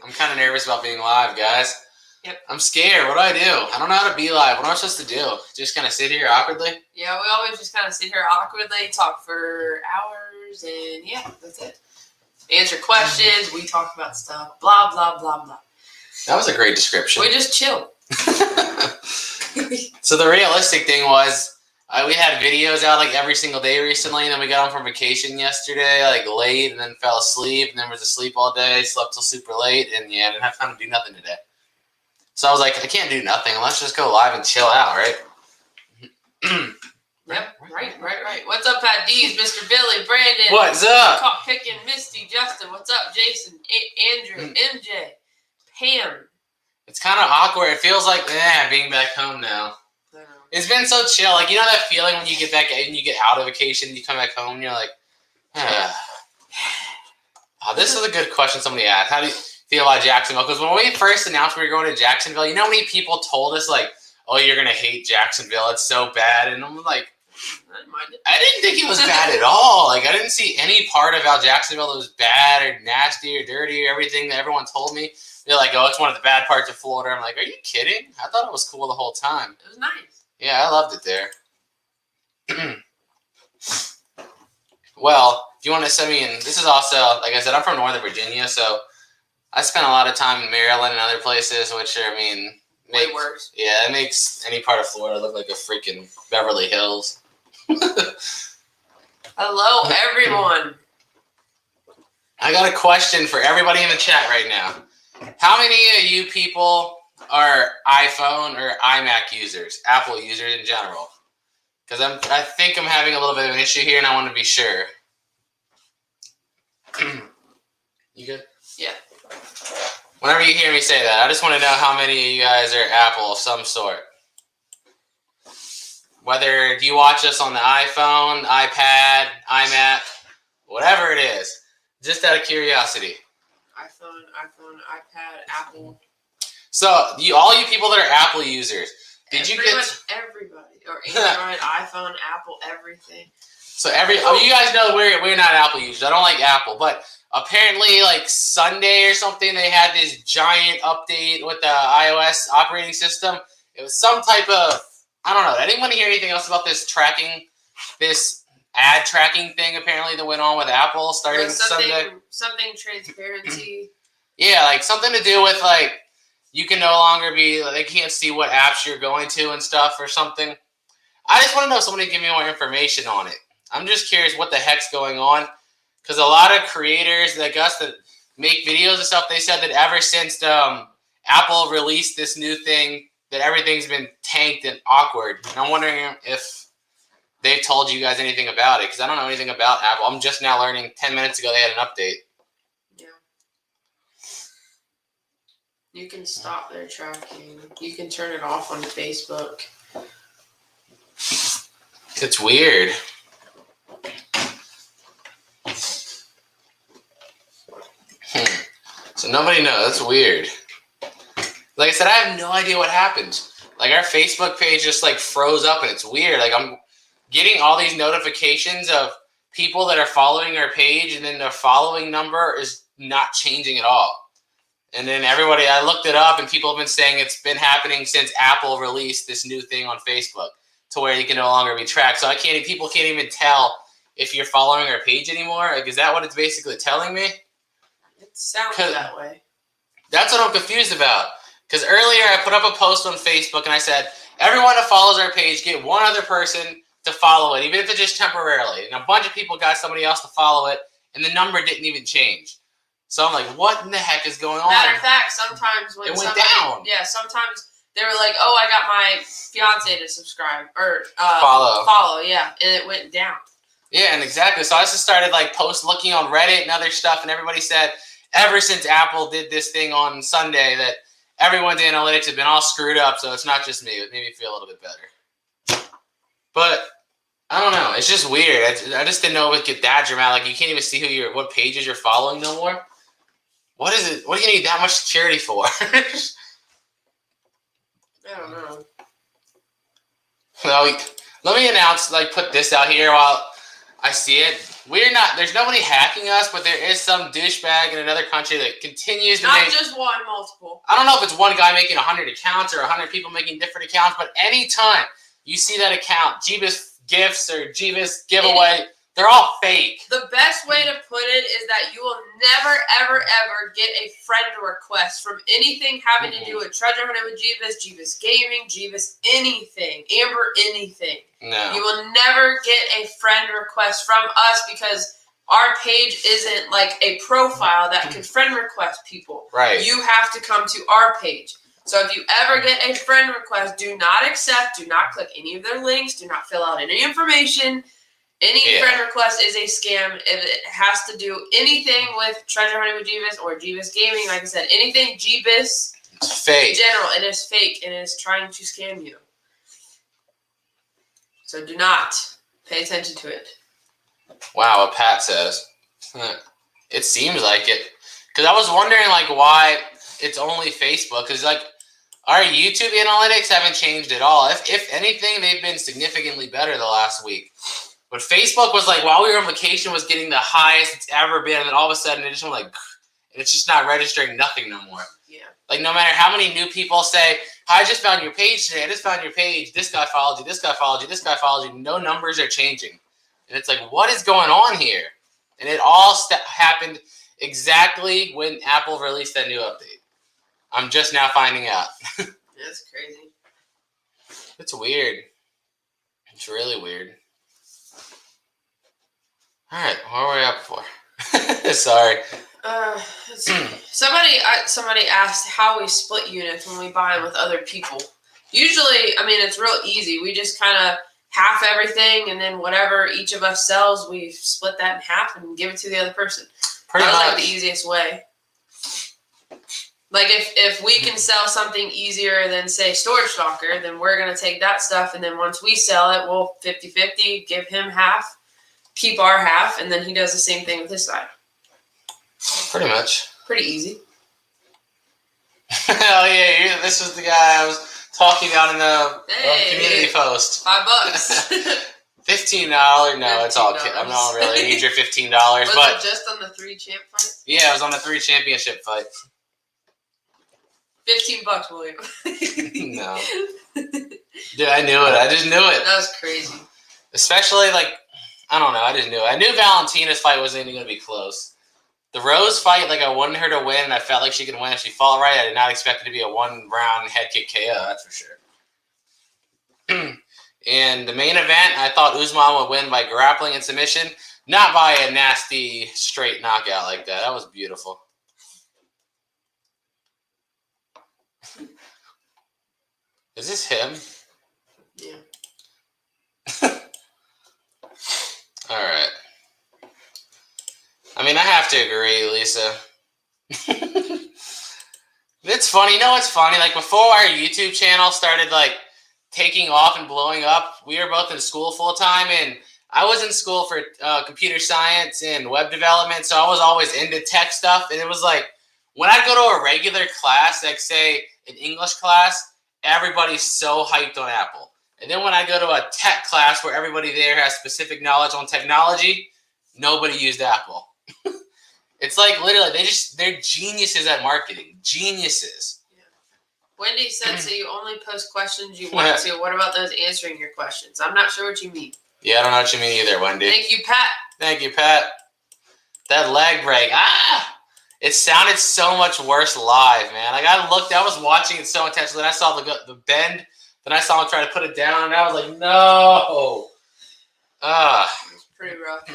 I'm kind of nervous about being live, guys. Yep. I'm scared. What do I do? I don't know how to be live. What am I supposed to do? Just kind of sit here awkwardly? Yeah, we always just kind of sit here awkwardly, talk for hours, and yeah, that's it. Answer questions. We talk about stuff. Blah, blah, blah, blah. That was a great description. We just chill. So the realistic thing was, we had videos out like every single day recently, and then we got home from vacation yesterday, like late, and then fell asleep, and then was asleep all day, slept till super late, and yeah, I didn't have time to do nothing today. So I was like, I can't do nothing. Let's just go live and chill out, right? Yep, right. What's up, Pat D's, Mr. Billy, Brandon? What's up? Caught picking Misty, Justin. What's up, Jason, Andrew, MJ, Pam. It's kind of awkward. It feels like, being back home now. It's been so chill. Like, you know that feeling when you get back and you get out of vacation and you come back home and you're like, this is a good question somebody asked. How do you feel about Jacksonville? Because when we first announced we were going to Jacksonville, you know how many people told us, like, oh, you're going to hate Jacksonville. It's so bad. And I'm like, I didn't think it was bad at all. Like, I didn't see any part about Jacksonville that was bad or nasty or dirty or everything that everyone told me. They're like, oh, it's one of the bad parts of Florida. I'm like, are you kidding? I thought it was cool the whole time. It was nice. Yeah, I loved it there. Well, if you want to send me in, this is also, like I said, I'm from Northern Virginia, so I spent a lot of time in Maryland and other places, which are, way worse. Yeah, it makes any part of Florida look like a freaking Beverly Hills. Hello, everyone. I got a question for everybody in the chat right now. How many of you people are iPhone or iMac users, Apple users in general? Because I think I'm having a little bit of an issue here, and I want to be sure. You good? Yeah. Whenever you hear me say that, I just want to know how many of you guys are Apple of some sort. Whether you watch us on the iPhone, iPad, iMac, whatever it is, just out of curiosity. iPhone, iPad, Apple. So, all you people that are Apple users, did you pretty much everybody, or Android, iPhone, Apple, everything. So you guys know we're not Apple users. I don't like Apple, but apparently, like Sunday or something, they had this giant update with the iOS operating system. It was some type of, I don't know. I didn't want to hear anything else about this ad tracking thing apparently that went on with Apple starting Sunday. Something transparency. Yeah, like something to do with like you can no longer be, they can't see what apps you're going to and stuff or something. I just want to know if somebody give me more information on it. I'm just curious what the heck's going on. Because a lot of creators like us that make videos and stuff, they said that ever since Apple released this new thing, that everything's been tanked and awkward. And I'm wondering if they've told you guys anything about it. Because I don't know anything about Apple. I'm just now learning 10 minutes ago they had an update. Yeah. You can stop their tracking. You can turn it off on Facebook. It's weird. So nobody knows. That's weird. Like I said, I have no idea what happened. Like our Facebook page just like froze up and it's weird. Like I'm getting all these notifications of people that are following our page and then their following number is not changing at all. And then I looked it up and people have been saying it's been happening since Apple released this new thing on Facebook to where you can no longer be tracked. So people can't even tell if you're following our page anymore. Like, is that what it's basically telling me? It sounds that way. That's what I'm confused about. Because earlier I put up a post on Facebook and I said, everyone that follows our page, get one other person to follow it, even if it's just temporarily. And a bunch of people got somebody else to follow it, and the number didn't even change. So I'm like, what in the heck is going on? Matter of fact, sometimes when it went down. Yeah, sometimes they were like, oh, I got my fiance to subscribe or follow, yeah, and it went down. Yeah, and exactly. So I just started like looking on Reddit and other stuff, and everybody said ever since Apple did this thing on Sunday that everyone's analytics have been all screwed up. So it's not just me. It made me feel a little bit better. But I don't know. It's just weird. I just didn't know it would get that dramatic. Like you can't even see what pages you're following no more. What is it? What do you need that much security for? I don't know. Well, let me announce, put this out here while I see it. there's nobody hacking us, but there is some douchebag in another country that continues to Not make. just one, multiple. I don't know if it's one guy making 100 accounts or 100 people making different accounts, but anytime you see that account, Jebus Gifts or Jebus Giveaway, they're all fake. The best way to put it is that you will never, ever, ever get a friend request from anything having to do with Treasure Hunting with Jebus, Jebus Gaming, Jebus anything, Amber anything. No. You will never get a friend request from us because our page isn't like a profile that can friend request people. Right. You have to come to our page. So if you ever get a friend request, do not accept, do not click any of their links, do not fill out any information. Any friend request is a scam. If it has to do anything with Treasure Hunting with Jebus or Jebus Gaming, like I said, anything Jebus It's fake. in general, it is fake and it is trying to scam you. So do not pay attention to it. Wow, what Pat says. It seems like it. Because I was wondering, like, why it's only Facebook. Because, like, our YouTube analytics haven't changed at all. If anything, they've been significantly better the last week. But Facebook was like, while we were on vacation, was getting the highest it's ever been. And then all of a sudden, it just went like, and it's just not registering nothing no more. Yeah. Like, no matter how many new people say, I just found your page today. I just found your page. This guy followed you. This guy followed you. This guy followed you. No numbers are changing. And it's like, what is going on here? And it all happened exactly when Apple released that new update. I'm just now finding out. That's crazy. It's weird. It's really weird. All right, what were we up for? Sorry. Let's see. Somebody asked how we split units when we buy them with other people. Usually, I mean, it's real easy. We just kind of half everything, and then whatever each of us sells, we split that in half and give it to the other person. Pretty That was much. like the easiest way. Like if we can sell something easier than, say, Storage Stalker, then we're going to take that stuff, and then once we sell it, we'll 50-50, give him half, keep our half, and then he does the same thing with his side. Pretty much. Pretty easy. Hell yeah, this was the guy I was talking about in the community post. $5. $15. No, it's all. I'm not really need your $15, Was but it just on the 3 champ fights? yeah, it was on the 3 championship fights. $15, William. No, dude, I knew it. I just knew it. That was crazy. Especially like, I don't know. I just knew it. I knew Valentina's fight wasn't even going to be close. The Rose fight, like, I wanted her to win, and I felt like she could win if she fought right. I did not expect it to be a 1-round head kick KO. That's for sure. And the main event, I thought Usman would win by grappling and submission, not by a nasty straight knockout like that. That was beautiful. Is this him? Yeah. All right. I mean, I have to agree, Lisa. It's funny. You know what's funny? Like, before our YouTube channel started, like, taking off and blowing up, we were both in school full-time, and I was in school for computer science and web development, so I was always into tech stuff, and it was like, when I go to a regular class, like, say, an English class, everybody's so hyped on Apple. And then when I go to a tech class where everybody there has specific knowledge on technology, nobody used Apple. It's like, literally, they're geniuses at marketing. Geniuses. Yeah. Wendy said, so you only post questions you want to. What about those answering your questions? I'm not sure what you mean. Yeah, I don't know what you mean either, Wendy. Thank you, Pat. Thank you, Pat. That leg break. It sounded so much worse live, man. Like, I was watching it so intensely. Then I saw the bend. Then I saw him try to put it down, and I was like, no. It's pretty rough.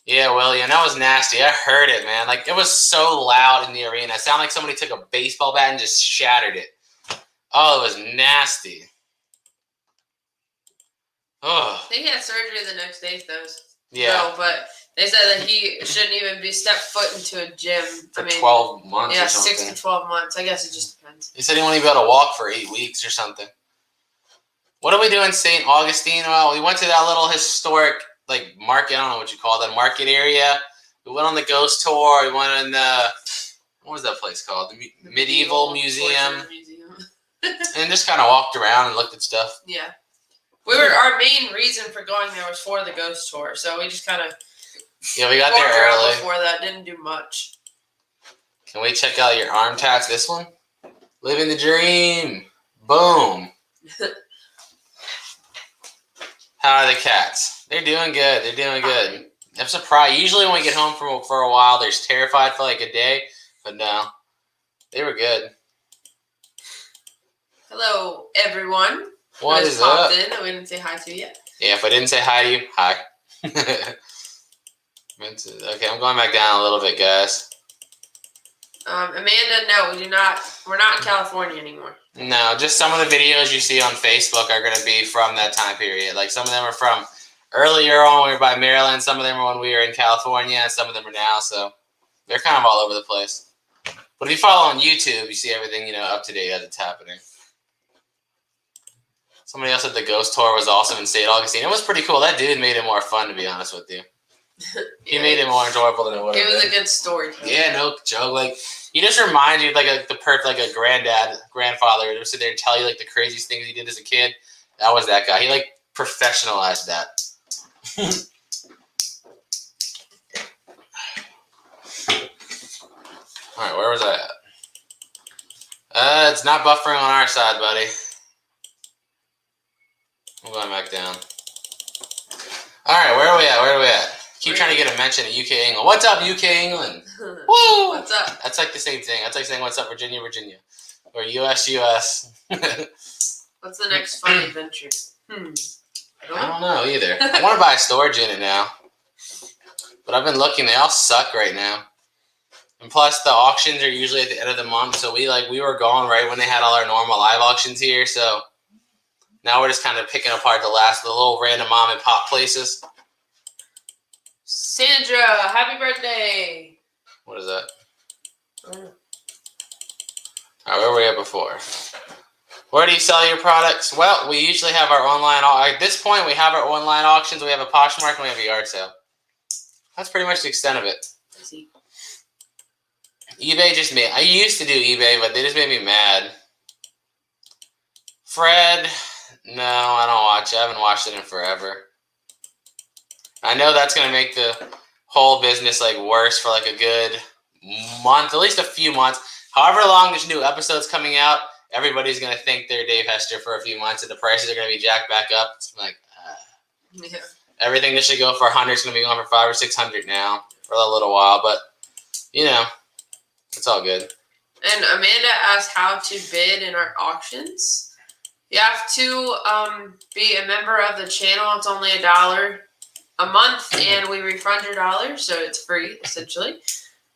Yeah, William, that was nasty. I heard it, man. Like, it was so loud in the arena. It sounded like somebody took a baseball bat and just shattered it. Oh, it was nasty. Oh. I think he had surgery the next day, though. Yeah. No, but they said that he shouldn't even be stepped foot into a gym. For 12 months or something. 6 to 12 months. I guess it just depends. He said he won't even be able to walk for 8 weeks or something. What did we do in St. Augustine? Well, we went to that little historic, like, market. I don't know what you call that market area. We went on the ghost tour. We went in the, what was that place called? The Medieval Museum. And just kind of walked around and looked at stuff. Yeah. Our main reason for going there was for the ghost tour. So we just kind of Yeah, we got there early. Before that, didn't do much. Can we check out your arm tats? This one? Living the dream. Boom. How are the cats? They're doing good. They're doing good. I'm surprised. Usually when we get home for a while, they're terrified for like a day. But no, they were good. Hello, everyone. What is up? In that we didn't say hi to yet. Yeah, if I didn't say hi to you, hi. Okay, I'm going back down a little bit, guys. Amanda, no, we do not. We're not in California anymore. No, just some of the videos you see on Facebook are going to be from that time period. Like some of them are from earlier on when we were by Maryland. Some of them are when we were in California. And some of them are now. So they're kind of all over the place. But if you follow on YouTube, you see everything, up to date as it's happening. Somebody else said the ghost tour was awesome in St. Augustine. It was pretty cool. That dude made it more fun, to be honest with you. He made it more enjoyable than it would have been. It was a good story. Yeah, no joke. Like, he just reminds you of like a grandfather. Who would sit there and tell you like the craziest things he did as a kid. That was that guy. He like professionalized that. All right, where was I at? It's not buffering on our side, buddy. I'm going back down. All right, where are we at? Keep trying to get a mention of UK England. What's up, UK England? Woo! What's up? That's like the same thing. That's like saying what's up, Virginia, Virginia. Or US. What's the next fun adventure? I don't know either. I want to buy a storage unit now. But I've been looking. They all suck right now. And plus, the auctions are usually at the end of the month. So we were going right when they had all our normal live auctions here. So now we're just kind of picking apart the little random mom and pop places. Sandra, happy birthday! What is that? All right, where were we at before? Where do you sell your products? Well, we usually have our online. At this point, we have our online auctions. We have a Poshmark and we have a yard sale. That's pretty much the extent of it. I see. eBay just made. I used to do eBay, but they just made me mad. Fred, no, I don't watch it. I haven't watched it in forever. I know that's going to make the whole business worse for a good month, at least a few months. However long there's new episodes coming out, everybody's going to think they're Dave Hester for a few months, and the prices are going to be jacked back up. It's Yeah. Everything that should go for 100 is going to be going for 500 or 600 now for a little while, but it's all good. And Amanda asked how to bid in our auctions. You have to be a member of the channel. It's only $1 a month, and we refund your $1, so it's free essentially.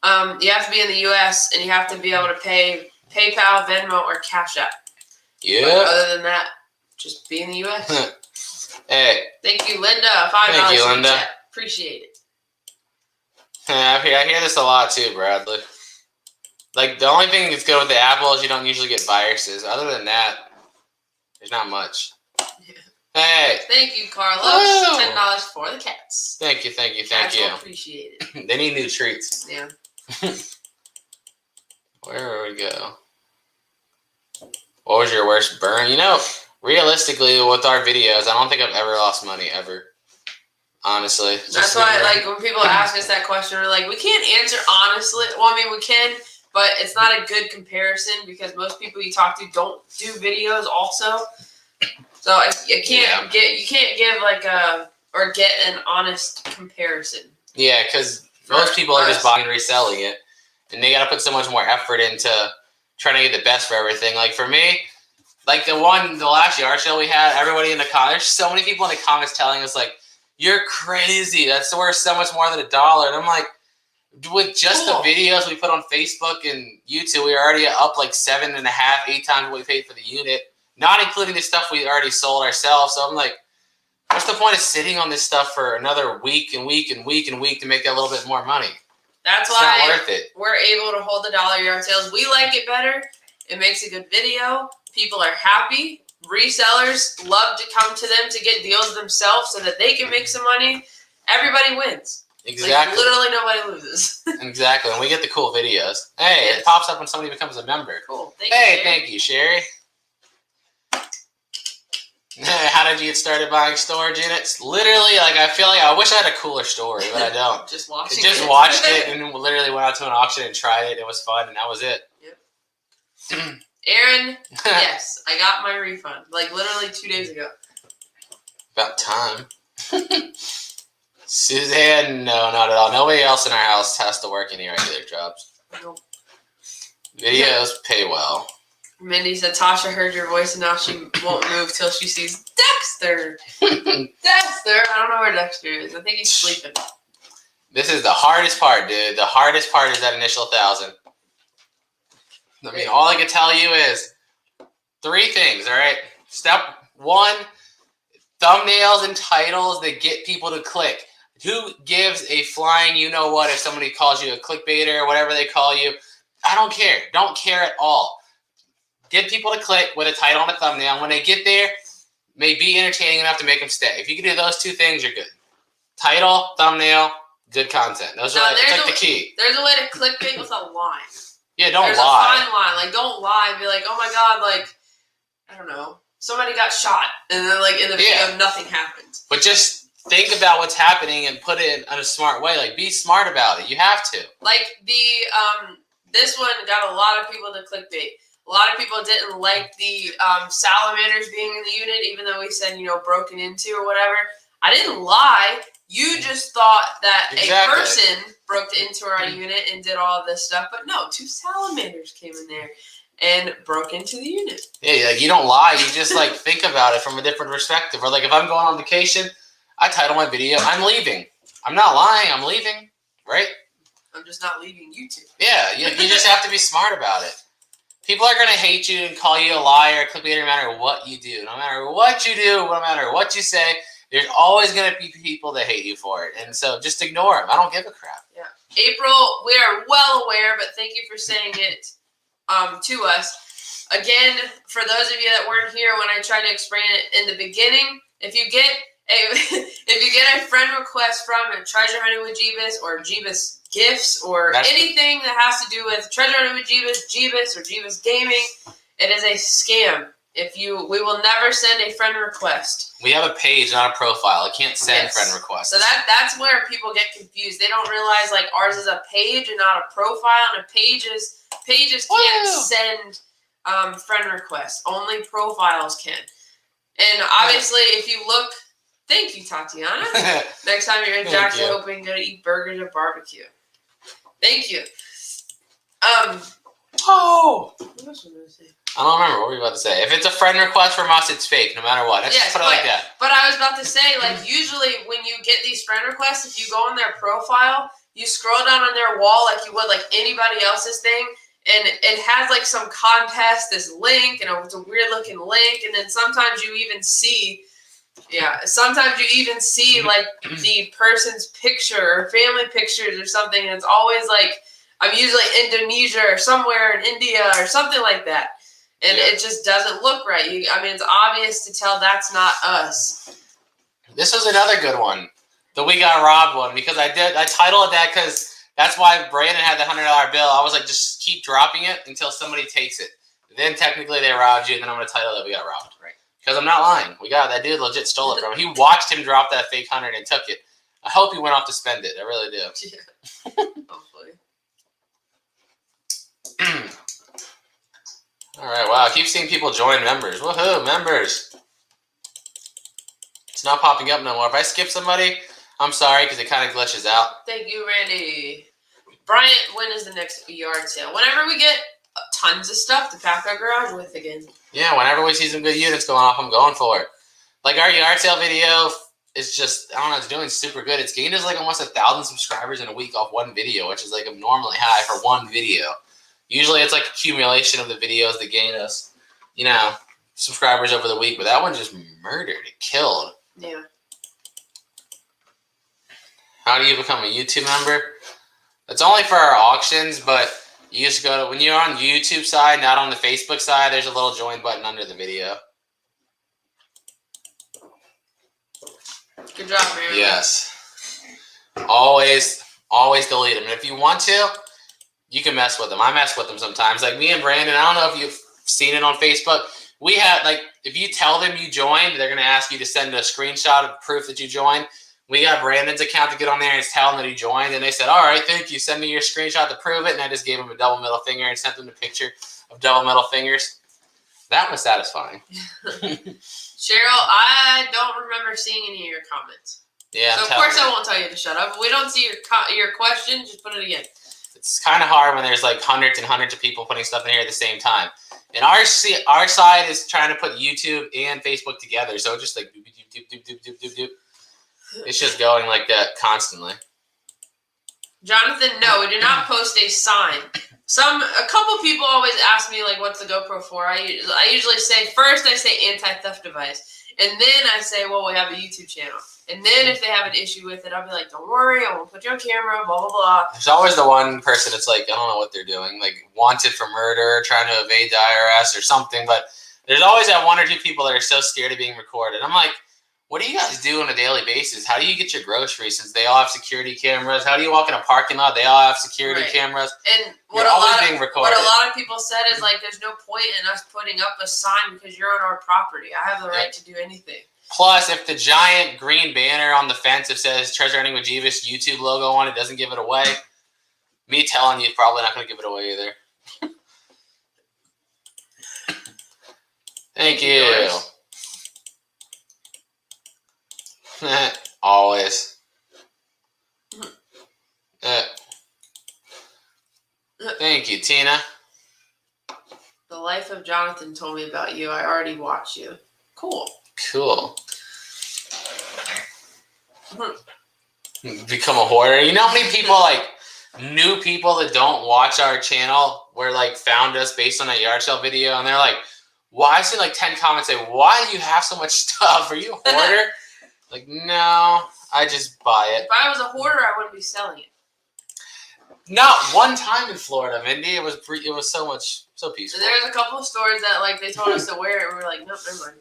You have to be in the U.S. and you have to be able to pay PayPal, Venmo, or Cash App. Yeah. But other than that, just be in the U.S. Hey. Thank you, Linda. $5. Thank you, Linda. Chat. Appreciate it. I hear this a lot too, Bradley. The only thing that's good with the Apple is you don't usually get viruses. Other than that, there's not much. Yeah. Hey. Thank you, Carlos. Woo! $10 for the cats. Thank you. Cats will appreciate it. They need new treats. Yeah. Where would we go? What was your worst burn? Realistically, with our videos, I don't think I've ever lost money, ever. Honestly. That's why, when people ask us that question, we're like, we can't answer honestly. Well, I mean, we can, but it's not a good comparison because most people you talk to don't do videos also. So you can't get an honest comparison. Yeah, because most people are just buying and reselling it, and they got to put so much more effort into trying to get the best for everything. For me, the last yard sale we had, everybody in the comments, there's so many people in the comments telling us you're crazy. That's worth so much more than $1. And I'm like, with just the videos we put on Facebook and YouTube, we were already up 7.5, 8 times what we paid for the unit, not including the stuff we already sold ourselves. So I'm like, what's the point of sitting on this stuff for another week and week and week and week to make that little bit more money? That's why it's not worth it. We're able to hold the dollar yard sales. We like it better. It makes a good video. People are happy. Resellers love to come to them to get deals themselves so that they can make some money. Everybody wins. Exactly. Literally nobody loses. Exactly. And we get the cool videos. Hey, It pops up when somebody becomes a member. Cool. Thank you, Sherry. How did you get started buying storage units? Literally, like, I feel like I wish I had a cooler story, but I don't. Just I watching just it. watched it and literally went out to an auction and tried it. It was fun, and that was it. Yep. Aaron, yes, I got my refund. Like, literally 2 days ago. About time. Suzanne, no, not at all. Nobody else in our house has to work any regular jobs. Nope. Videos pay well. Mindy said, Tasha heard your voice and now she won't move till she sees Dexter. Dexter! I don't know where Dexter is. I think he's sleeping. This is the hardest part, dude. The hardest part is that initial 1,000. I mean, all I can tell you is 3 things, all right? Step 1, thumbnails and titles that get people to click. Who gives a flying you-know-what if somebody calls you a clickbaiter or whatever they call you? I don't care. Don't care at all. Get people to click with a title and a thumbnail. When they get there, may be entertaining enough to make them stay. If you can do those 2 things, you're good. Title, thumbnail, good content. Those are like the key. There's a way to clickbait with a line. Yeah, don't lie. There's a fine line. Like, don't lie and be like, oh my God, like, I don't know, somebody got shot. And then, like, in the video, nothing happens. But just think about what's happening and put it in a smart way. Like, be smart about it. You have to. Like, this one got a lot of people to clickbait. A lot of people didn't like the salamanders being in the unit, even though we said, broken into or whatever. I didn't lie. You just thought that a person broke into our unit and did all of this stuff. But no, 2 salamanders came in there and broke into the unit. Yeah, like, you don't lie. You just, like, think about it from a different perspective. Or, like, if I'm going on vacation, I title my video, I'm leaving. I'm not lying. I'm leaving, right? I'm just not leaving YouTube. Yeah, you just have to be smart about it. People are going to hate you and call you a liar, clickbaiter, no matter what you do. No matter what you do, no matter what you say, there's always going to be people that hate you for it. And so just ignore them. I don't give a crap. Yeah. April, we are well aware, but thank you for saying it to us. Again, for those of you that weren't here when I tried to explain it in the beginning, if you get a friend request from a Treasure Hunting with Jebus or Jebus Gifts or anything that has to do with Treasure Hunting with Jebus or Jebus Gaming, it is a scam. We will never send a friend request. We have a page, not a profile. I can't send friend requests. So that's where people get confused. They don't realize like ours is a page and not a profile, and pages can't send friend requests. Only profiles can. And obviously, if you look. Thank you, Tatiana. Next time you're in Jackson, I hope we can go to eat burgers or barbecue. Thank you. What else was I going to say? I don't remember. What were you about to say? If it's a friend request from us, it's fake, no matter what. Let's just put it like that. But I was about to say, like, usually when you get these friend requests, if you go on their profile, you scroll down on their wall like you would like anybody else's thing, and it has like some contest, this link, and it's a weird looking link, and then sometimes you even see like the person's picture or family pictures or something, and it's always like I'm usually Indonesia or somewhere in India or something like that, and it just doesn't look right. It's obvious to tell that's not us. This was another good one, the We Got Robbed one, because I titled it that because that's why Brandon had the $100 bill. I was like, just keep dropping it until somebody takes it. Then technically they robbed you, and then I'm going to title it We Got Robbed. Right. Because I'm not lying. That dude legit stole it from him. He watched him drop that fake 100 and took it. I hope he went off to spend it. I really do. Yeah. Hopefully. All right. Wow. I keep seeing people join members. Woohoo, members. It's not popping up no more. If I skip somebody, I'm sorry because it kind of glitches out. Thank you, Randy. Bryant, when is the next yard sale? Whenever we get tons of stuff to pack our garage with again. Yeah, whenever we see some good units going off, I'm going for it. Like our yard sale video is just, I don't know, it's doing super good. It's gained us like almost 1,000 subscribers in a week off one video, which is like abnormally high for one video. Usually it's like accumulation of the videos that gain us, subscribers over the week, but that one just murdered. It killed. Yeah. How do you become a YouTube member? It's only for our auctions, but you just go to, when you're on YouTube side, not on the Facebook side, there's a little join button under the video. Good job, man. Yes. Always delete them. And if you want to, you can mess with them. I mess with them sometimes. Like me and Brandon, I don't know if you've seen it on Facebook. We had, like, if you tell them you joined, they're gonna ask you to send a screenshot of proof that you joined. We got Brandon's account to get on there and tell him that he joined, and they said, "All right, thank you. Send me your screenshot to prove it." And I just gave him a double middle finger and sent them a picture of double middle fingers. That was satisfying. Cheryl, I don't remember seeing any of your comments. Yeah, so of course I won't tell you to shut up. If we don't see your question, just put it again. It's kind of hard when there's like hundreds and hundreds of people putting stuff in here at the same time. And our side is trying to put YouTube and Facebook together, so just like doop, doop, doop, doop, doop, doop, doop, doop. It's just going like that constantly. Jonathan, no, we do not post a sign. A couple people always ask me like, "What's the GoPro for?" I usually say first I say anti-theft device, and then I say, "Well, we have a YouTube channel." And then if they have an issue with it, I'll be like, "Don't worry, I won't put you on camera." Blah blah blah. There's always the one person that's like, I don't know what they're doing, like wanted for murder, trying to evade the IRS or something. But there's always that one or two people that are so scared of being recorded. I'm like, what do you guys do on a daily basis? How do you get your groceries since they all have security cameras? How do you walk in a parking lot? They all have security cameras. And what a lot of people said is like, there's no point in us putting up a sign because you're on our property. I have the right to do anything. Plus, if the giant green banner on the fence that says Treasure Hunting with Jebus YouTube logo on it doesn't give it away, me telling you is probably not going to give it away either. Thank you. Always. Thank you, Tina. The Life of Jonathan told me about you. I already watched you. Cool. Become a hoarder. You know how many people, like, new people that don't watch our channel were, like, found us based on that yard sale video, and they're like, why? I see, like, 10 comments say, why do you have so much stuff? Are you a hoarder? Like, no, I just buy it. If I was a hoarder, I wouldn't be selling it. Not one time in Florida, Mindy. It was so peaceful. And there's a couple of stores that, like, they told us to wear it, and we were like, nope, never mind.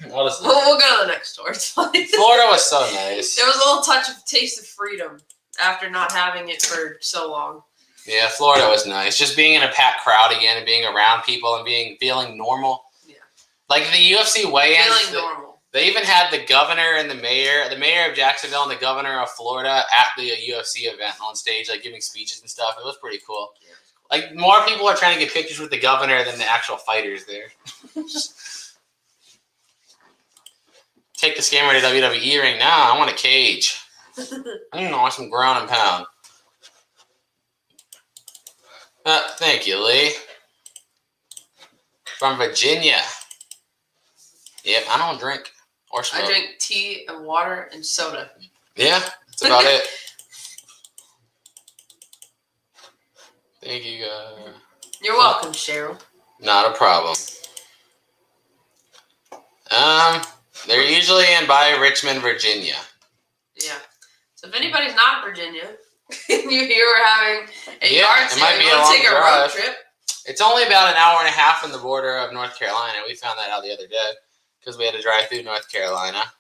We'll go to the next store. It's fine. Florida was so nice. There was a little taste of freedom after not having it for so long. Yeah, Florida was nice. Just being in a packed crowd again and being around people and feeling normal. Yeah. Like the UFC weigh-ins. Feeling normal. They even had the governor and the mayor of Jacksonville and the governor of Florida at the UFC event on stage, like giving speeches and stuff. It was pretty cool. Yeah. Like more people are trying to get pictures with the governor than the actual fighters there. Take the scammer to WWE ring. Nah, I want a cage. I want some ground and pound. Thank you, Lee. From Virginia. Yep, I don't drink or smoke. I drink tea and water and soda. Yeah, that's about it. Thank you, guys. You're welcome, Cheryl. Not a problem. They're usually in by Richmond, Virginia. Yeah. So if anybody's not in Virginia, and you hear we're having a yard sale, you want to take a road trip. It's only about an hour and a half from the border of North Carolina. We found that out the other day because we had to drive through North Carolina.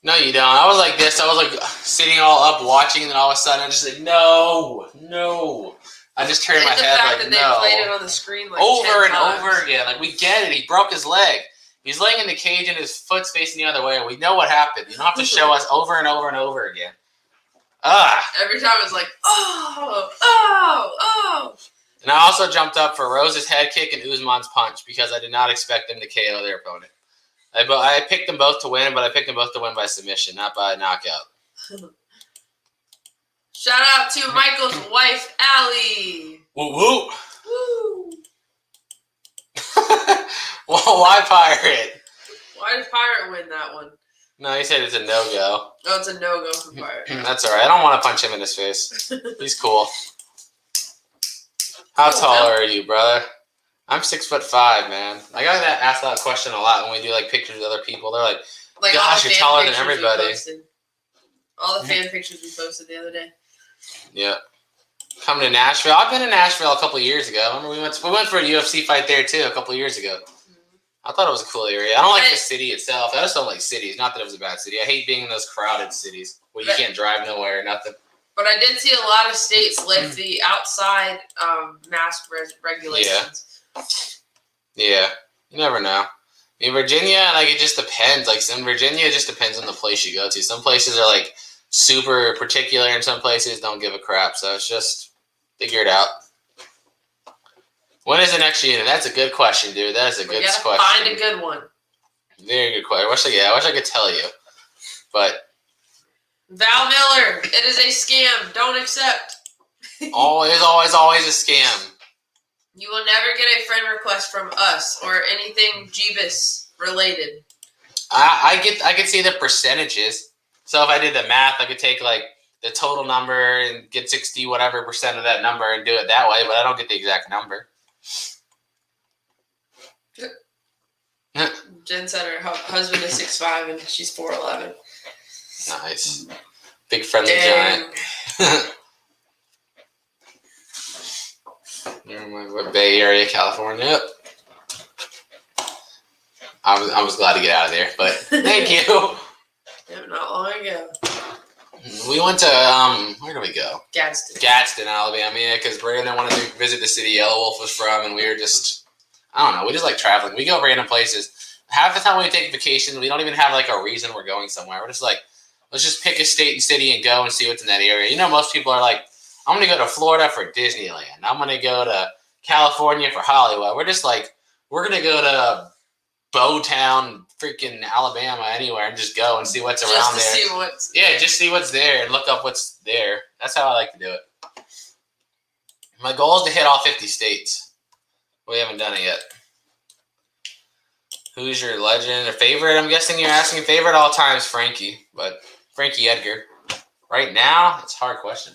No, you don't. I was like this. I was like sitting all up watching, and then all of a sudden I'm just like, no. I just turned my head like, that they played it on the screen like over and over again. Like, we get it. He broke his leg. He's laying in the cage and his foot's facing the other way. We know what happened. You don't have to show us over and over and over again. Every time it's like, oh. And I also jumped up for Rose's head kick and Usman's punch because I did not expect them to KO their opponent. I picked them both to win, but I picked them both to win by submission, not by knockout. Shout out to Michael's wife, Allie. Woo woo. Woo. Well, why Pirate? Why did Pirate win that one? No, he said it's a no-go. Oh, it's a no-go for Pirate. That's all right. I don't want to punch him in his face. He's cool. How tall are you, brother? I'm 6'5", man. I got asked that question a lot when we do like pictures of other people. They're like gosh, you're taller than everybody. All the fan pictures we posted the other day. Yeah. Coming to Nashville. I've been to Nashville a couple of years ago. I remember we went for a UFC fight there too a couple of years ago. I thought it was a cool area. I don't like the city itself. I just don't like cities. Not that it was a bad city. I hate being in those crowded cities where you can't drive nowhere or nothing. But I did see a lot of states lift the outside mask regulations. Yeah, you never know. In Virginia, like it just depends. Like in Virginia, it just depends on the place you go to. Some places are like super particular, and some places don't give a crap. So it's just figure it out. When is the next unit? That's a good question, dude. That is a good question. Find a good one. Very good question. I wish I could tell you, but Val Miller, it is a scam. Don't accept. always a scam. You will never get a friend request from us or anything Jebus related. I could see the percentages. So if I did the math, I could take like the total number and get 60 whatever percent of that number and do it that way, but I don't get the exact number. Jen said her husband is 6'5" and she's 4'11". Nice. Big friendly giant. What Bay Area, California. Yep. I was glad to get out of there, but thank you. Yeah, not long ago. We went to where did we go? Gadsden, Alabama. Yeah, because Brandon wanted to visit the city Yellow Wolf was from, and we were just I don't know. We just like traveling. We go random places. Half the time when we take vacations, we don't even have like a reason we're going somewhere. We're just like, let's just pick a state and city and go and see what's in that area. You know, most people are like, I'm going to go to Florida for Disneyland. I'm going to go to California for Hollywood. We're just like, we're going to go to Bowtown, freaking Alabama, anywhere and just go and see what's around there. Just see what's there and look up what's there. That's how I like to do it. My goal is to hit all 50 states. We haven't done it yet. Who's your legend or favorite? I'm guessing you're asking favorite all time is Frankie, but Frankie Edgar. Right now, it's a hard question.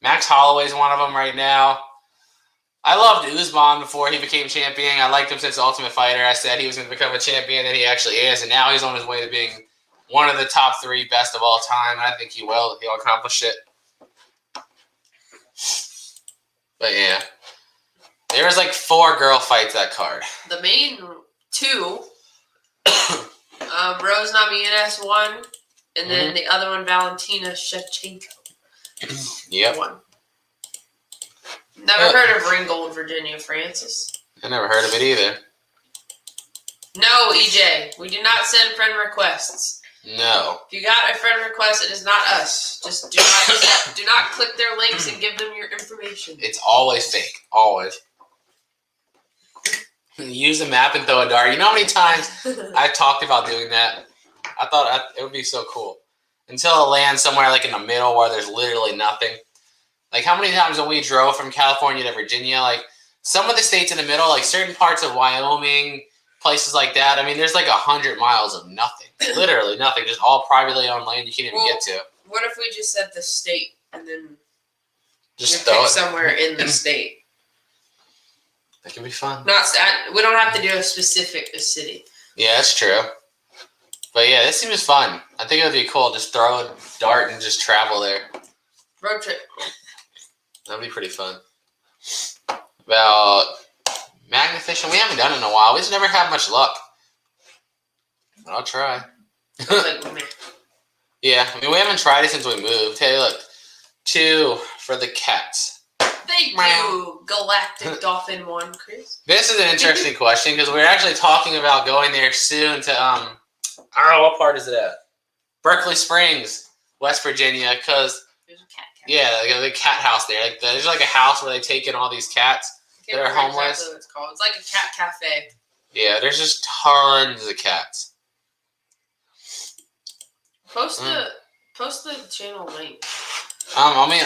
Max Holloway's one of them right now. I loved Usman before he became champion. I liked him since Ultimate Fighter. I said he was going to become a champion, and he actually is. And now he's on his way to being one of the top 3 best of all time. And I think he will. He'll accomplish it. But yeah. There was like 4 girl fights that card. The main 2, Rose Namajunas won, and then the other one, Valentina Shevchenko. Yep. Won. Never heard of Ringgold, Virginia Francis. I never heard of it either. No, EJ, we do not send friend requests. No. If you got a friend request, it is not us. Just do not click their links and give them your information. It's always fake. Always. Use a map and throw a dart. You know how many times I've talked about doing that? I thought it would be so cool. Until it lands somewhere like in the middle where there's literally nothing. Like how many times when we drove from California to Virginia, like some of the states in the middle, like certain parts of Wyoming, places like that. I mean, there's like 100 miles of nothing. Literally nothing. Just all privately owned land you can't even get to. What if we just said the state and then just throw it somewhere in the state? That can be fun. We don't have to do a specific city. Yeah, that's true. But yeah, this seems fun. I think it would be cool. Just throw a dart and just travel there. Road trip. That'd be pretty fun. About Magnificent, we haven't done it in a while. We just never had much luck. But I'll try. Yeah, I mean, we haven't tried it since we moved. Hey, look. 2 for the cats. Thank you, Galactic Dolphin 1, Chris. This is an interesting question because we're actually talking about going there soon to, I don't know, what part is it at? Berkeley Springs, West Virginia, because, yeah, the cat house there. Like there's like a house where they take in all these cats that are homeless. Exactly what it's called. It's like a cat cafe. Yeah, there's just tons of cats. Post the channel link. I mean,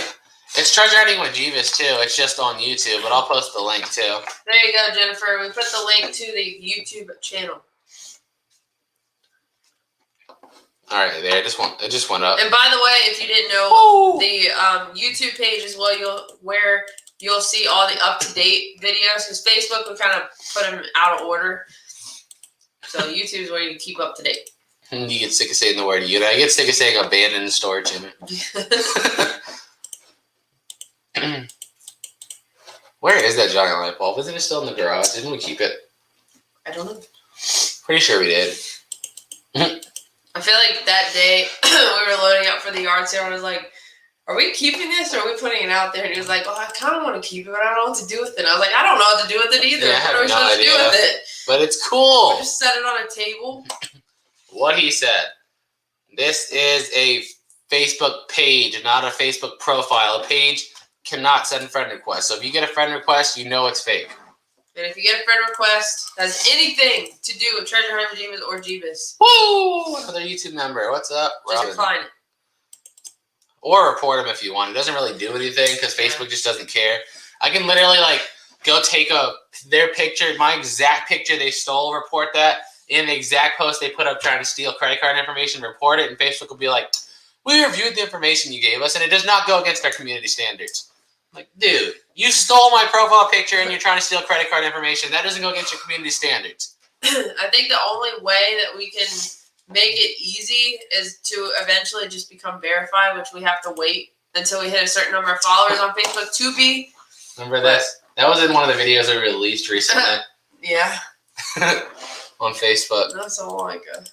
it's Treasure Hunting with Jebus too. It's just on YouTube, but I'll post the link too. There you go, Jennifer. We put the link to the YouTube channel. All right, there. It just went up. And by the way, if you didn't know, the YouTube page is where you'll see all the up-to-date videos. Because Facebook, we kind of put them out of order. So YouTube is where you keep up to date. You get sick of saying the word unit. I get sick of saying abandoned storage unit. Where is that giant light bulb? Isn't it still in the garage? Didn't we keep it? I don't know. Pretty sure we did. I feel like that day we were loading up for the yard sale and I was like, are we keeping this or are we putting it out there? And he was like, well, I kind of want to keep it, but I don't know what to do with it. And I was like, I don't know what to do with it either. Yeah, what are we supposed to do with it? But it's cool. We'll just set it on a table. What he said. This is a Facebook page, not a Facebook profile. A page cannot send friend requests. So if you get a friend request, you know it's fake. And if you get a friend request that has anything to do with Treasure Hunter Jebus or Jebus, woo! Another YouTube member. What's up, just decline it. Or report them if you want. It doesn't really do anything because Facebook just doesn't care. I can literally go take their picture, my exact picture they stole, report that in the exact post they put up trying to steal credit card information, report it, and Facebook will be like, we reviewed the information you gave us, and it does not go against our community standards. Like, dude, you stole my profile picture and you're trying to steal credit card information. That doesn't go against your community standards. I think the only way that we can make it easy is to eventually just become verified, which we have to wait until we hit a certain number of followers on Facebook to be. Remember this? That was in one of the videos I released recently. Yeah. On Facebook. That's a while ago.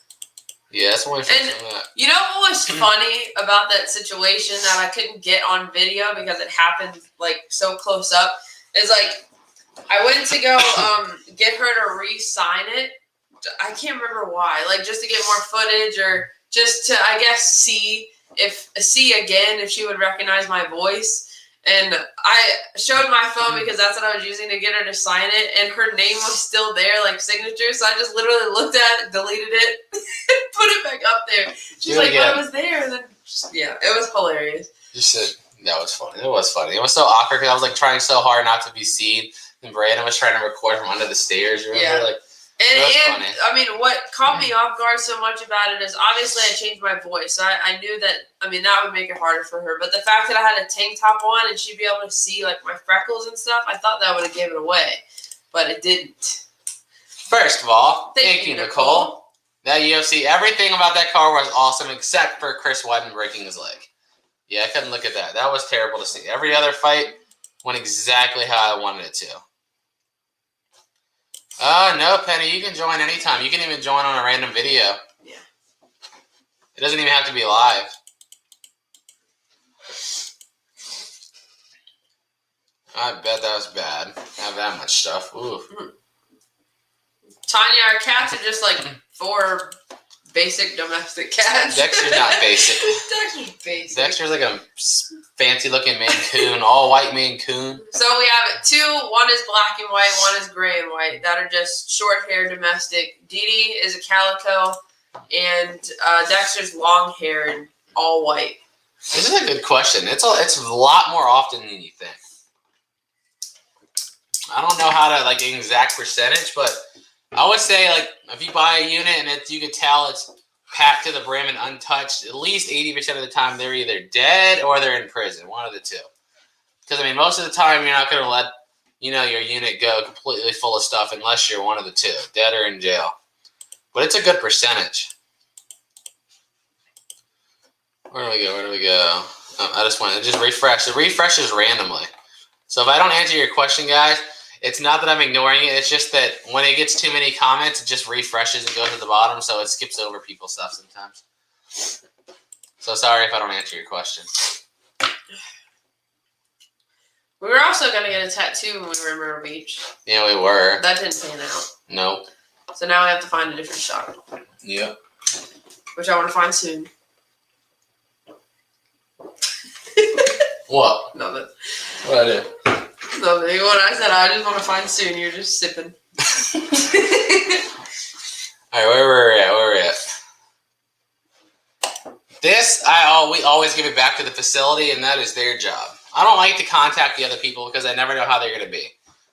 Yeah, that's one. And you know what was funny about that situation that I couldn't get on video because it happened so close up? Is I went to go get her to re-sign it. I can't remember why. Just to get more footage or just to, I guess, see again if she would recognize my voice. And I showed my phone because that's what I was using to get her to sign it, and her name was still there, signature. So I just literally looked at it, deleted it, put it back up there. She's like, "But it was there." And then, yeah, it was hilarious. You said that was funny. It was funny. It was so awkward because I was trying so hard not to be seen, and Brandon was trying to record from under the stairs. Remember? Yeah. And I mean, what caught me off guard so much about it is obviously I changed my voice. So I knew that, that would make it harder for her. But the fact that I had a tank top on and she'd be able to see my freckles and stuff, I thought that would have given it away. But it didn't. First of all, thank you, Nicole. That UFC, everything about that car was awesome except for Chris Weidman breaking his leg. Yeah, I couldn't look at that. That was terrible to see. Every other fight went exactly how I wanted it to. No, Penny, you can join anytime. You can even join on a random video. Yeah. It doesn't even have to be live. I bet that was bad. Have that much stuff. Ooh. Tanya, our cats are just 4 basic domestic cats. Dexter's not basic. Dexter's basic. Dexter's a fancy-looking Maine Coon, all-white Maine Coon. So we have 2. One is black and white, one is gray and white. That are just short-haired domestic. Dee Dee is a calico, and Dexter's long-haired, all white. This is a good question. It's a lot more often than you think. I don't know how to, exact percentage, but I would say, if you buy a unit and you can tell it's packed to the brim and untouched, at least 80% of the time they're either dead or they're in prison, one of the two. Because, most of the time you're not going to let, your unit go completely full of stuff unless you're one of the two, dead or in jail. But it's a good percentage. Where do we go? Oh, I just want to refresh. It refreshes randomly. So if I don't answer your question, guys, it's not that I'm ignoring it. It's just that when it gets too many comments, it just refreshes and goes to the bottom, so it skips over people's stuff sometimes. So sorry if I don't answer your question. We were also going to get a tattoo when we were in Myrtle Beach. Yeah, we were. That didn't pan out. Nope. So now we have to find a different shop. Yep. Which I want to find soon. What? Nothing. What I do? Nothing. When I said I just want to find soon, you're just sipping. All right, where were we at? This, we always give it back to the facility, and that is their job. I don't like to contact the other people because I never know how they're going to be.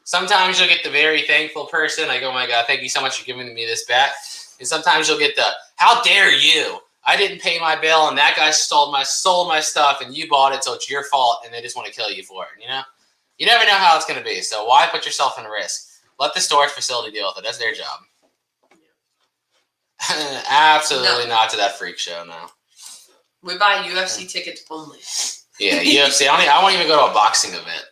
Sometimes you'll get the very thankful person, like, oh my God, thank you so much for giving me this back. And sometimes you'll get the, how dare you? I didn't pay my bill, and that guy sold my stuff, and you bought it, so it's your fault, and they just want to kill you for it, You never know how it's going to be, so why put yourself in risk? Let the storage facility deal with it. That's their job. Absolutely not to that freak show, no. We buy UFC tickets only. Yeah, UFC. I won't even go to a boxing event.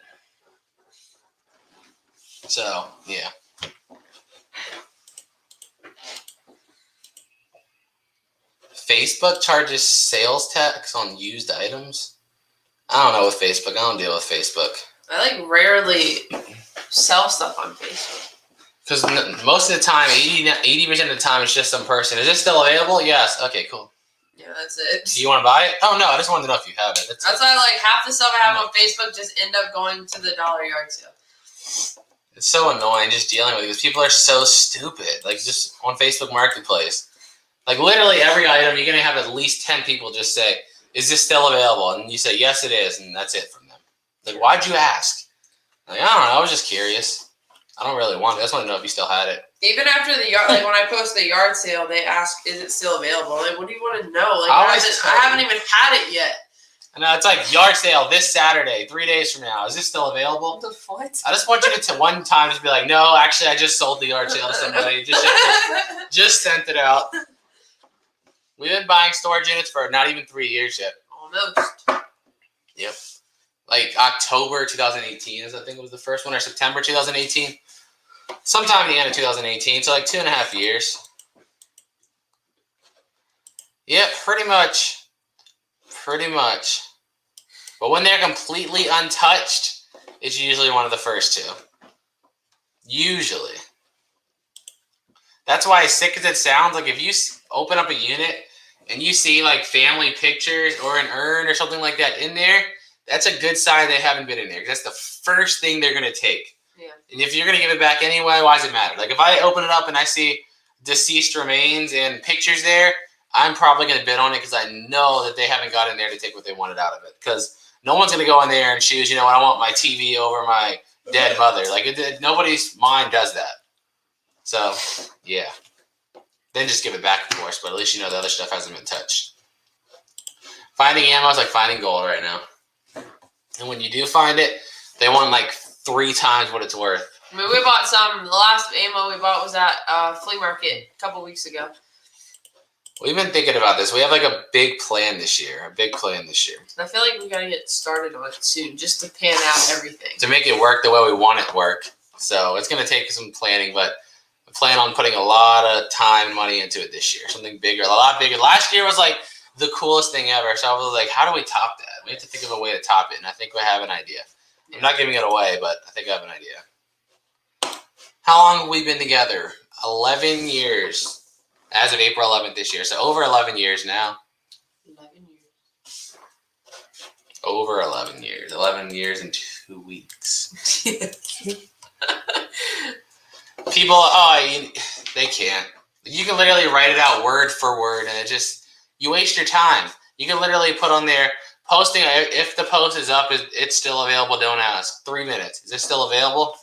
So, yeah. Facebook charges sales tax on used items. I don't know with Facebook. I don't deal with Facebook. I like rarely sell stuff on Facebook. Because most of the time, 80% of the time, it's just some person. Is this still available? Yes. Okay, cool. Yeah, that's it. Do you want to buy it? Oh, no, I just wanted to know if you have it. That's why, like, half the stuff I have on Facebook just end up going to the dollar yard sale. It's so annoying just dealing with it because people are so stupid. Like, just on Facebook Marketplace. Like, literally every item, you're going to have at least 10 people just say, is this still available? And you say, yes, it is. And that's it from them. Like, why'd you ask? Like, I don't know. I was just curious. I don't really want it. I just want to know if you still had it. Even after the yard, like when I post the yard sale, they ask, is it still available? Like, what do you want to know? Like, I haven't even had it yet. And it's like yard sale this Saturday, 3 days from now. Is this still available? What? I just want you to one time just be like, no, actually, I just sold the yard sale to somebody. Just sent it out. We've been buying storage units for not even 3 years yet. Almost. Yep. Like October 2018 is I think it was the first one, or September 2018. Sometime at the end of 2018, so like 2.5 years. Yep, pretty much. Pretty much. But when they're completely untouched, it's usually one of the first two. Usually. That's why, as sick as it sounds, like if you open up a unit and you see like family pictures or an urn or something like that in there, that's a good sign they haven't been in there. Because that's the first thing they're going to take. Yeah. And if you're going to give it back anyway, why does it matter? Like if I open it up and I see deceased remains and pictures there, I'm probably going to bid on it because I know that they haven't got in there to take what they wanted out of it. Because no one's going to go in there and choose, I want my TV over my dead mother. Like nobody's mind does that. So, yeah. Then just give it back, of course, but at least the other stuff hasn't been touched. Finding ammo is like finding gold right now. And when you do find it, they want like 3 times what it's worth. I mean, we bought some. The last ammo we bought was at flea market a couple weeks ago. We've been thinking about this. We have like a big plan this year. I feel like we got to get started on it soon just to pan out everything. To make it work the way we want it to work. So it's going to take some planning, but I plan on putting a lot of time and money into it this year. Something bigger, a lot bigger. Last year was like the coolest thing ever. So I was like, how do we top that? We have to think of a way to top it, and I think we have an idea. I'm not giving it away, but I think I have an idea. How long have we been together? 11 years. As of April 11th this year. So over 11 years now. 11 years. Over 11 years. 11 years and 2 weeks. People, they can't. You can literally write it out word for word, and you waste your time. You can literally put on there, posting, if the post is up, it's still available, don't ask. 3 minutes. Is it still available?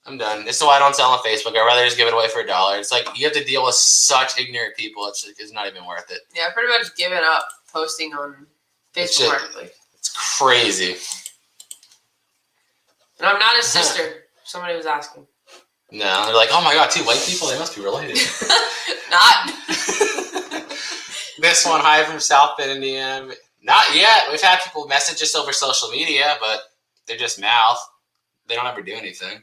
I'm done. This is why I don't sell on Facebook. I'd rather just give it away for $1. It's like you have to deal with such ignorant people. It's not even worth it. Yeah, I pretty much given up posting on Facebook Marketplace. It's crazy. And I'm not his sister. Somebody was asking. No, they're like, oh my god, 2 white people? They must be related. Not. This one, hi from South Bend, Indiana. Not yet. We've had people message us over social media, but they're just mouth. They don't ever do anything.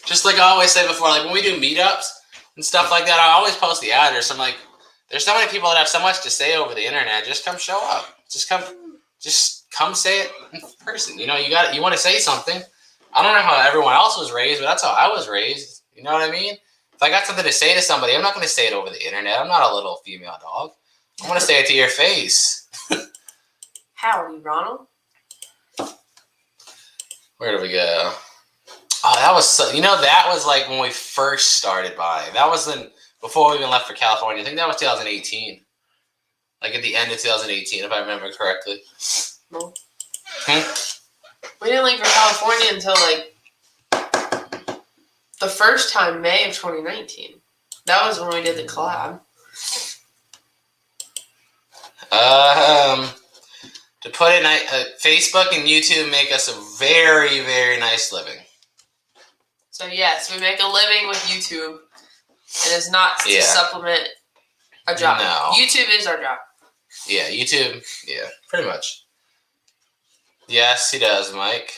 Just like I always say before, like when we do meetups and stuff like that, I always post the address. I'm like, there's so many people that have so much to say over the internet. Just come show up. Just come say it in person. You want to say something. I don't know how everyone else was raised, but that's how I was raised. You know what I mean? If I got something to say to somebody, I'm not going to say it over the internet. I'm not a little female dog. I'm going to say it to your face. Howdy, Ronald. Where do we go? Oh, that was that was like when we first started buying. That was before we even left for California. I think that was 2018. Like at the end of 2018, if I remember correctly. No. We didn't leave for California until like the first time, May of 2019. That was when we did the collab. To put it, Facebook and YouTube make us a very, very nice living. So yes, we make a living with YouTube, and it's not to supplement a job. No. YouTube is our job. Yeah, YouTube. Yeah, pretty much. Yes, he does, Mike.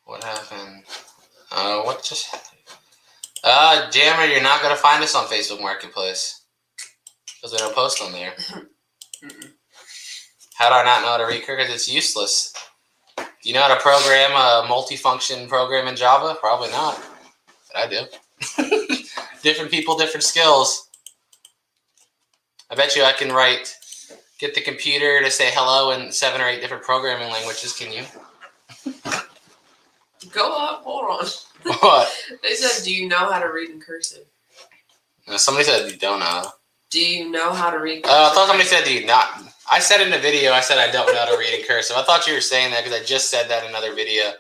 What happened? What just happened? Jammer, you're not going to find us on Facebook Marketplace. Because we don't post on there. How do I not know how to read? Because it's useless. Do you know how to program a multifunction program in Java? Probably not. But I do. Different people, different skills. I bet you I can get the computer to say hello in 7 or 8 different programming languages. Can you? Go up. Hold on. What? They said, do you know how to read in cursive? No, somebody said you don't know. Do you know how to read cursive? I thought somebody said, do you not? I said in the video, I said I don't know how to read in cursive. I thought you were saying that because I just said that in another video.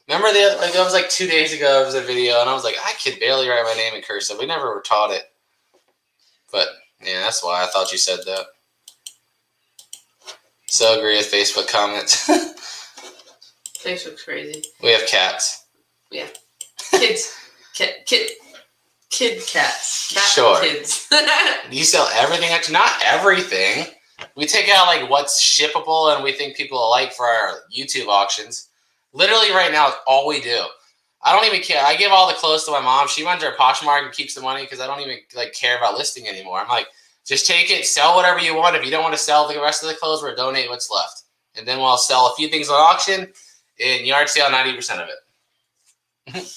Remember, it was like 2 days ago, it was a video, and I was like, I could barely write my name in cursive. We never were taught it. But, yeah, that's why I thought you said that. So agree with Facebook comments. Facebook's crazy. We have cats. Yeah. Kids. Kid cats. Cat Sure. Kids. You sell everything? Actually, not everything. We take out like what's shippable and we think people will like for our YouTube auctions. Literally right now, it's all we do. I don't even care. I give all the clothes to my mom. She runs her Poshmark and keeps the money because I don't even care about listing anymore. I'm like, just take it, sell whatever you want. If you don't want to sell the rest of the clothes, we'll donate what's left. And then we'll sell a few things on auction and yard sale 90% of it.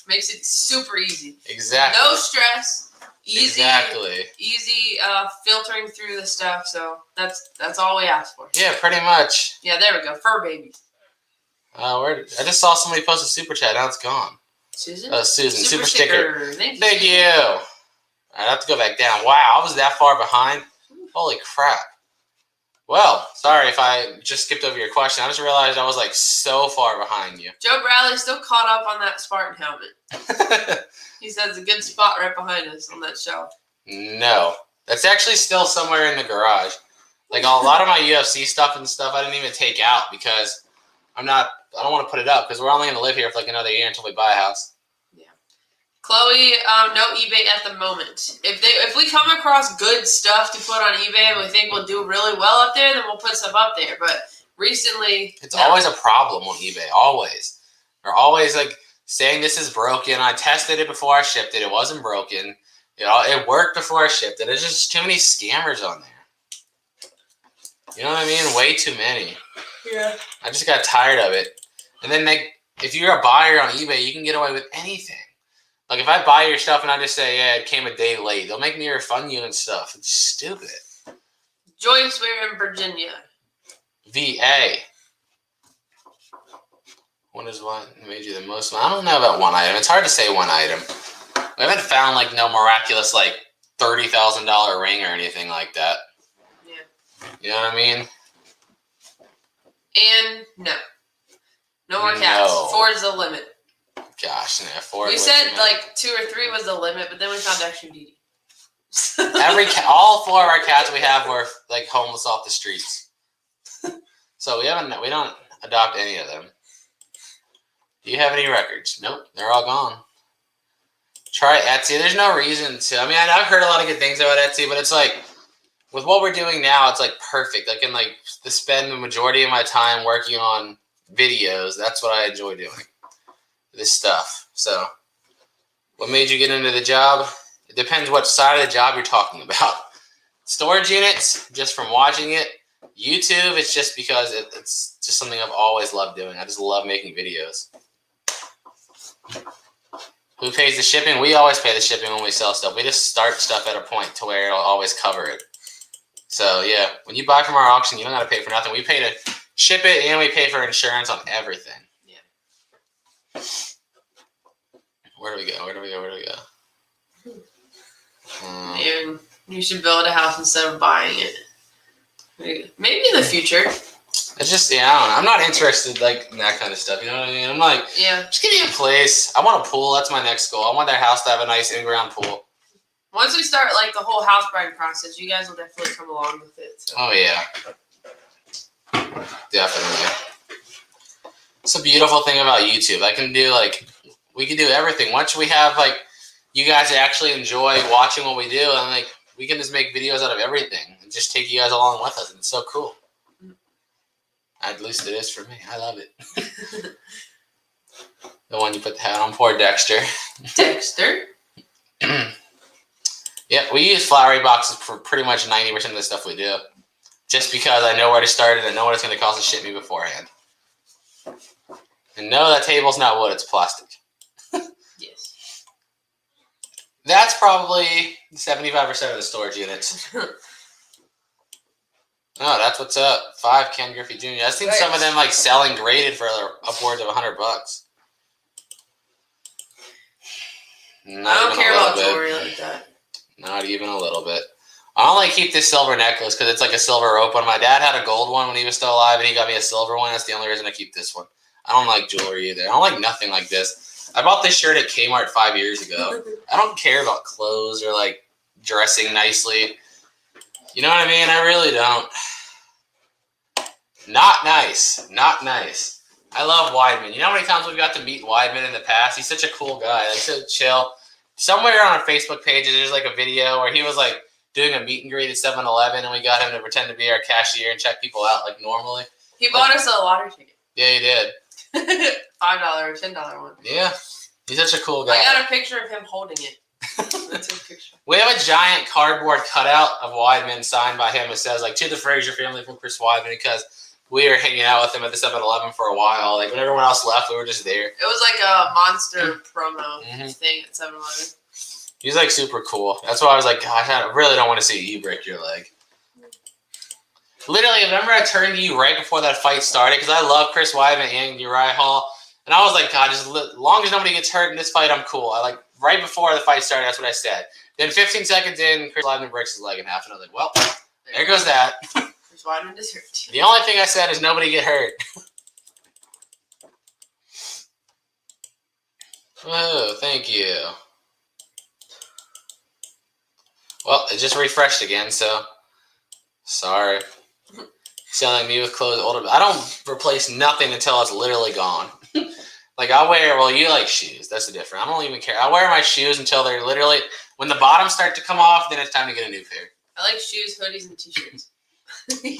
Makes it super easy. Exactly. No stress. Easy. Exactly. Easy filtering through the stuff. So that's all we ask for. Yeah, pretty much. Yeah, there we go. Fur babies. I just saw somebody post a super chat. Now it's gone. Susan? Susan. Super sticker. Thank you. I have to go back down. Wow, I was that far behind. Holy crap. Well, sorry if I just skipped over your question. I just realized I was like so far behind you. Joe Bradley's still caught up on that Spartan helmet. He says a good spot right behind us on that shelf. No. That's actually still somewhere in the garage. Like a lot of my UFC stuff and stuff I didn't even take out because I don't want to put it up because we're only going to live here for like another year until we buy a house. Chloe, no eBay at the moment. If we come across good stuff to put on eBay and we think we'll do really well up there, then we'll put some up there. But recently, it's always a problem on eBay. Always, they're always like saying this is broken. I tested it before I shipped it. It wasn't broken. It worked before I shipped it. There's just too many scammers on there. You know what I mean? Way too many. Yeah. I just got tired of it. And then if you're a buyer on eBay, you can get away with anything. Like, if I buy your stuff and I just say, yeah, it came a day late, they'll make me refund you and stuff. It's stupid. Joyce, we're in Virginia. VA. What is what made you the most? I don't know about one item. It's hard to say one item. We haven't found, like, no miraculous, like, $30,000 ring or anything like that. Yeah. You know what I mean? And no. No more cats. No. 4 is the limit. Gosh, yeah, 4. We said like 2 or 3 was the limit, but then we found extra Dee. All 4 of our cats we have were like homeless off the streets. So we don't adopt any of them. Do you have any records? Nope, they're all gone. Try Etsy. There's no reason to. I mean, I've heard a lot of good things about Etsy, but it's like with what we're doing now, it's like perfect. I can like spend the majority of my time working on videos. That's what I enjoy doing. This stuff. So, what made you get into the job? It depends what side of the job you're talking about. Storage units, just from watching it. YouTube, it's just because it's just something I've always loved doing. I just love making videos. Who pays the shipping? We always pay the shipping when we sell stuff. We just start stuff at a point to where it'll always cover it. So, yeah, when you buy from our auction, you don't got to pay for nothing. We pay to ship it and we pay for insurance on everything. Where do we go? And you should build a house instead of buying it. Maybe in the future. It's just, I don't know. I'm not interested like in that kind of stuff. You know what I mean? I'm like, just give me a place. I want a pool. That's my next goal. I want that house to have a nice in-ground pool. Once we start like the whole house buying process, you guys will definitely come along with it. So. Oh yeah, definitely. It's a beautiful thing about YouTube. We can do everything. Once we have like you guys actually enjoy watching what we do, and like we can just make videos out of everything and just take you guys along with us. It's so cool. At least it is for me. I love it. The one you put the hat on. Poor Dexter. Dexter. Yeah, we use flat rate boxes for pretty much 90% of the stuff we do. Just because I know where to start and I know what it's going to cost to ship me beforehand. And no, that table's not wood, it's plastic. Yes. That's probably 75% of the storage units. Oh, that's what's up. 5 Ken Griffey Jr. I've seen some of them like selling graded for upwards of $100. I don't care about jewelry like that. Not even a little bit. I only keep this silver necklace because it's like a silver rope one. My dad had a gold one when he was still alive, and he got me a silver one. That's the only reason I keep this one. I don't like jewelry either. I don't like nothing like this. I bought this shirt at Kmart 5 years ago. I don't care about clothes or like dressing nicely. You know what I mean? I really don't. Not nice. Not nice. I love Weidman. You know how many times we've got to meet Weidman in the past? He's such a cool guy. Like, so chill. Somewhere on our Facebook page, there's like a video where he was like doing a meet and greet at 7-Eleven, and we got him to pretend to be our cashier and check people out like normally. He bought us a lottery ticket. Yeah, he did. $5 or $10 one. Yeah. He's such a cool guy. I got a picture of him holding it. That's his picture. We have a giant cardboard cutout of Weidman signed by him. It says, like, to the Fraser family from Chris Weidman, because we were hanging out with him at the 7-Eleven for a while. Like, when everyone else left, we were just there. It was like a monster promo thing at 7-Eleven. He's, like, super cool. That's why I was like, gosh, I really don't want to see you break your leg. Literally, remember I turned to you right before that fight started, because I love Chris Weidman and Uriah Hall. And I was like, God, as long as nobody gets hurt in this fight, I'm cool. I like right before the fight started, that's what I said. Then 15 seconds in, Chris Weidman breaks his leg in half, and I was like, well, there goes that. Chris Weidman is hurt. The only thing I said is nobody get hurt. Oh, thank you. Well, it just refreshed again, so sorry. Selling me with clothes older. I don't replace nothing until it's literally gone. Like, I wear, well, you like shoes. That's the difference. I don't even care. I wear my shoes until they're literally, when the bottoms start to come off, then it's time to get a new pair. I like shoes, hoodies, and t-shirts.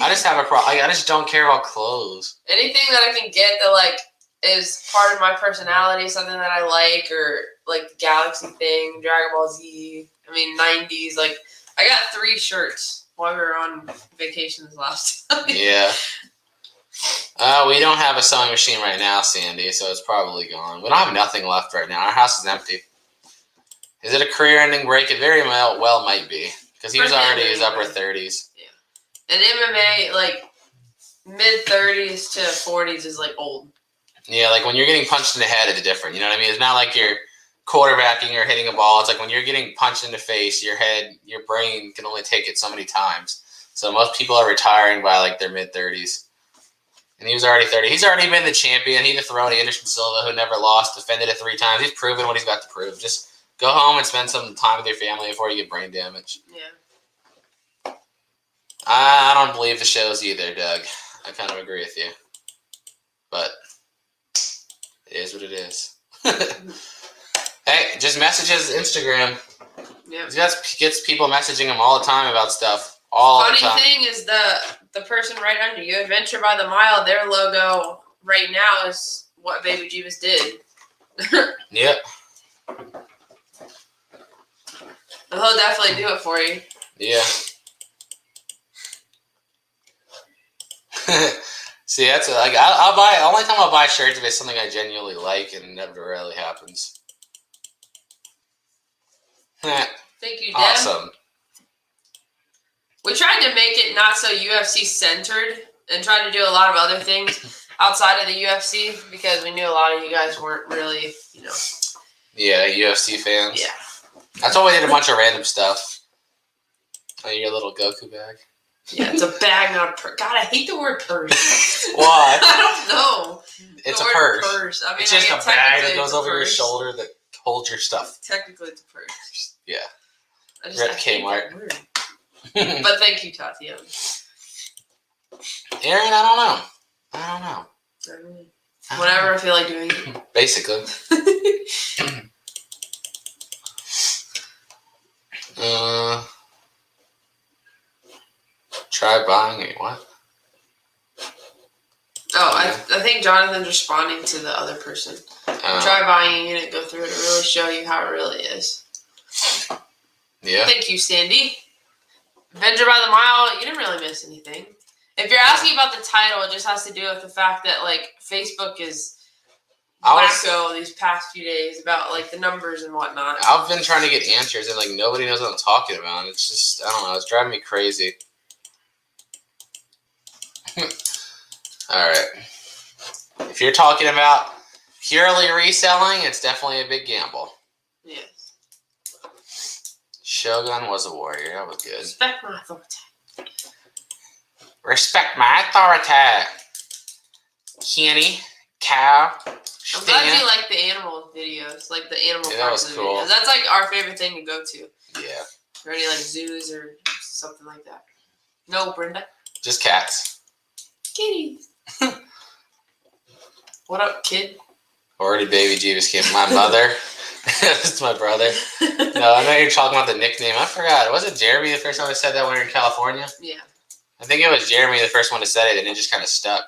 I just have a problem. I just don't care about clothes. Anything that I can get that, like, is part of my personality, something that I like, or, like, the Galaxy thing, Dragon Ball Z, 90s. Like, I got 3 shirts while we were on vacation this last time. Yeah. We don't have a sewing machine right now, Sandy, so it's probably gone. We don't have nothing left right now. Our house is empty. Is it a career-ending break? It very well might be, because he was already in his upper 30s. Yeah. And MMA, like, mid-30s to 40s is, like, old. Yeah, like, when you're getting punched in the head, it's different. You know what I mean? It's not like you're quarterbacking or hitting a ball. It's like when you're getting punched in the face, your head, your brain can only take it so many times. So most people are retiring by, like, their mid-30s. And he was already 30. He's already been the champion. He dethroned Anderson Silva, who never lost, defended it 3 times. He's proven what he's got to prove. Just go home and spend some time with your family before you get brain damage. Yeah. I don't believe the shows either, Doug. I kind of agree with you. But it is what it is. Hey, just messages Instagram. Yeah. He gets people messaging him all the time about stuff. All the time. Funny thing is the person right under you, Adventure by the Mile, their logo right now is what Baby Jebus did. Yep. He'll definitely do it for you. Yeah. See, that's like I'll buy. Only time I'll buy shirts if it's something I genuinely like, and it never really happens. Thank you, Deb. Awesome. We tried to make it not so UFC centered and tried to do a lot of other things outside of the UFC because we knew a lot of you guys weren't really, Yeah, UFC fans. Yeah. That's why we did a bunch of random stuff. Oh, your little Goku bag. Yeah, it's a bag, not a purse. God, I hate the word purse. Why? I don't know. It's a purse. I mean, it's just a bag that goes over your shoulder that holds your stuff. Technically, it's a purse. Yeah. I Rip Kmart. But thank you, Tatiana. Aaron, I don't know. Whenever I feel like doing it. Basically. Try buying it. What? Oh, I think Jonathan's responding to the other person. Try buying a unit, go through it to really show you how it really is. Yeah. Thank you, Sandy. Avenger by the Mile, you didn't really miss anything. If you're asking about the title, it just has to do with the fact that like Facebook is wacko these past few days about like the numbers and whatnot. I've been trying to get answers and like nobody knows what I'm talking about. It's just, I don't know, it's driving me crazy. Alright. If you're talking about purely reselling, it's definitely a big gamble. Yes. Shogun was a warrior. That was good. Respect my authority. Respect my authority. Kenny, cow. I'm glad you like the animal videos, like the animal that parts was of the cool. videos. That's like our favorite thing to go to. Yeah. Or any like zoos or something like that. No, Brenda. Just cats. Kitties. What up, kid? Already baby Jebus came. My mother. That's my brother. No, I know you're talking about the nickname. I forgot. Was it Jeremy the first time I said that when we were in California? Yeah. I think it was Jeremy the first one to say it, and it just kind of stuck.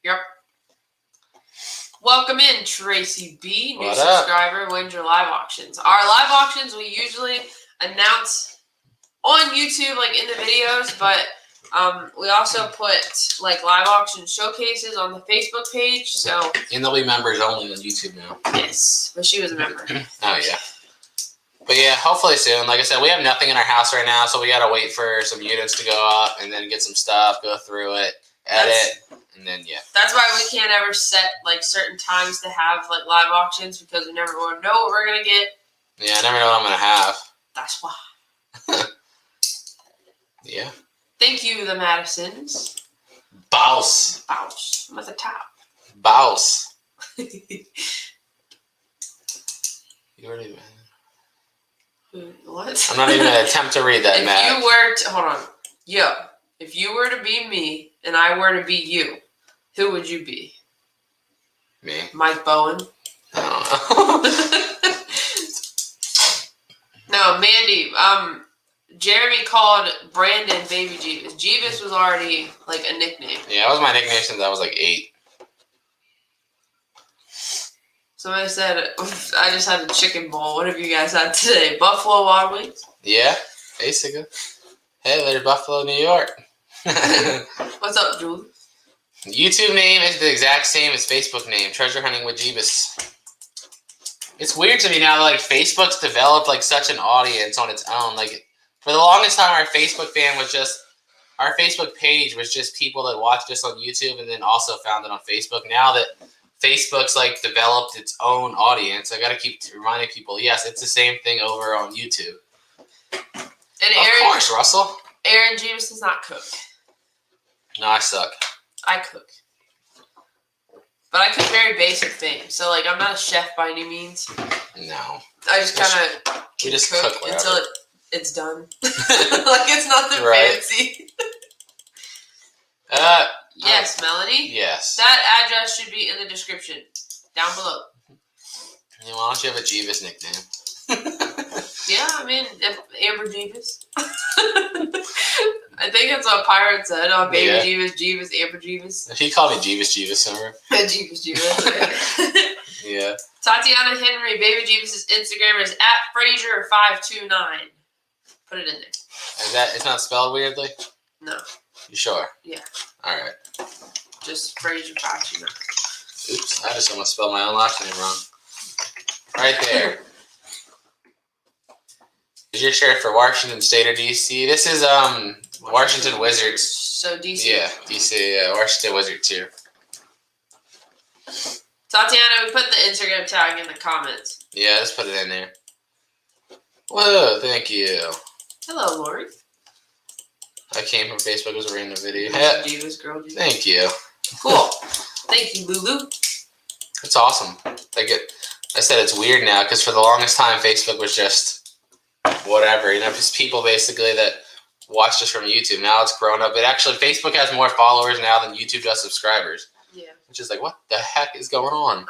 Yep. Welcome in, Tracy B. New What subscriber. Wins your live auctions. Our live auctions we usually announce on YouTube, like in the videos, but we also put like live auction showcases on the Facebook page. So And they'll be members only on YouTube now. yes, but she was a member. Oh yeah. But yeah, hopefully soon. Like I said, we have nothing in our house right now, so we gotta wait for some units to go up and then get some stuff, go through it, edit, and then yeah. That's why we can't ever set like certain times to have like live auctions because we never know what we're gonna get. Yeah, I never know what I'm gonna have. That's why. Yeah. Thank you, the Madisons. Boss. Ouch. I'm at the top. Boss. You already. What? I'm not even gonna attempt to read that, Matt. If you were to, hold on. Yo, if you were to be me and I were to be you, who would you be? Me. Mike Bowen? I don't know. No, Mandy. Jeremy called Brandon Baby Jebus. Jebus was already like a nickname. Yeah, that was my nickname since I was like 8. Somebody said, I just had a chicken bowl. What have you guys had today? Buffalo Wild Wings? Yeah, basically. Hey, there's Buffalo, New York. What's up, Julie? YouTube name is the exact same as Facebook name, Treasure Hunting with Jebus. It's weird to me now that like Facebook's developed like such an audience on its own. Like for the longest time, our Facebook page was just people that watched us on YouTube and then also found it on Facebook. Now that Facebook's like developed its own audience, I gotta keep reminding people, yes, it's the same thing over on YouTube. And Of course, Russell. Aaron Jebus does not cook. No, I suck. I cook. But I cook very basic things. So, like, I'm not a chef by any means. No. I just kind of We just cook until it's done. Like, it's nothing fancy. Yes, Melanie? Yes. That address should be in the description. Down below. Yeah, why don't you have a Jebus nickname? Yeah, I mean, Amber Jebus. I think it's what Pirate said. Oh, Baby Jebus, Amber Jebus. He called me Jebus, remember? Jebus. Yeah. Tatiana Henry, Baby Jebus' Instagram is @Frazier529. Put it in there. It's not spelled weirdly? No. You sure? Yeah. Alright. Just Frazier529. Oops, I just almost spelled my own last name wrong. Right there. Is your shirt for Washington State or DC? This is Washington Wizards. So DC. Yeah, DC, yeah, Washington Wizards here. Tatiana, we put the Instagram tag in the comments. Yeah, let's put it in there. Whoa, thank you. Hello, Lori. I came from Facebook, it was a random video. Jebus girl. Jebus. Thank you. Cool. Thank you, Lulu. It's awesome. I said it's weird now because for the longest time, Facebook was just whatever. You know, just people basically that watched us from YouTube. Now it's grown up. Facebook has more followers now than YouTube does subscribers. Yeah. Which is like, what the heck is going on?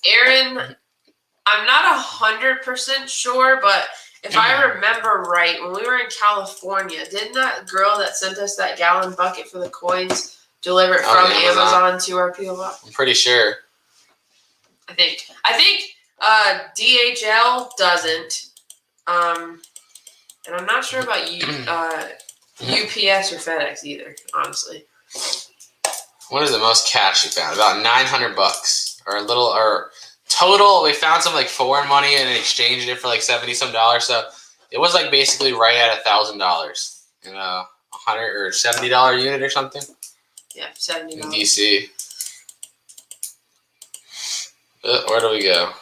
Aaron, I'm not 100% sure, but if I remember right, when we were in California, didn't that girl that sent us that gallon bucket for the coins deliver it from Amazon to our P.O. box? I'm pretty sure. I think DHL doesn't. And I'm not sure about UPS or FedEx either, honestly. What is the most cash you found? About $900, or a little, or total. We found some like foreign money and exchanged it for like $70 some. So it was like basically right at $1,000 in a $100 or $70 unit or something. Yeah, $70 in DC. Where do we go?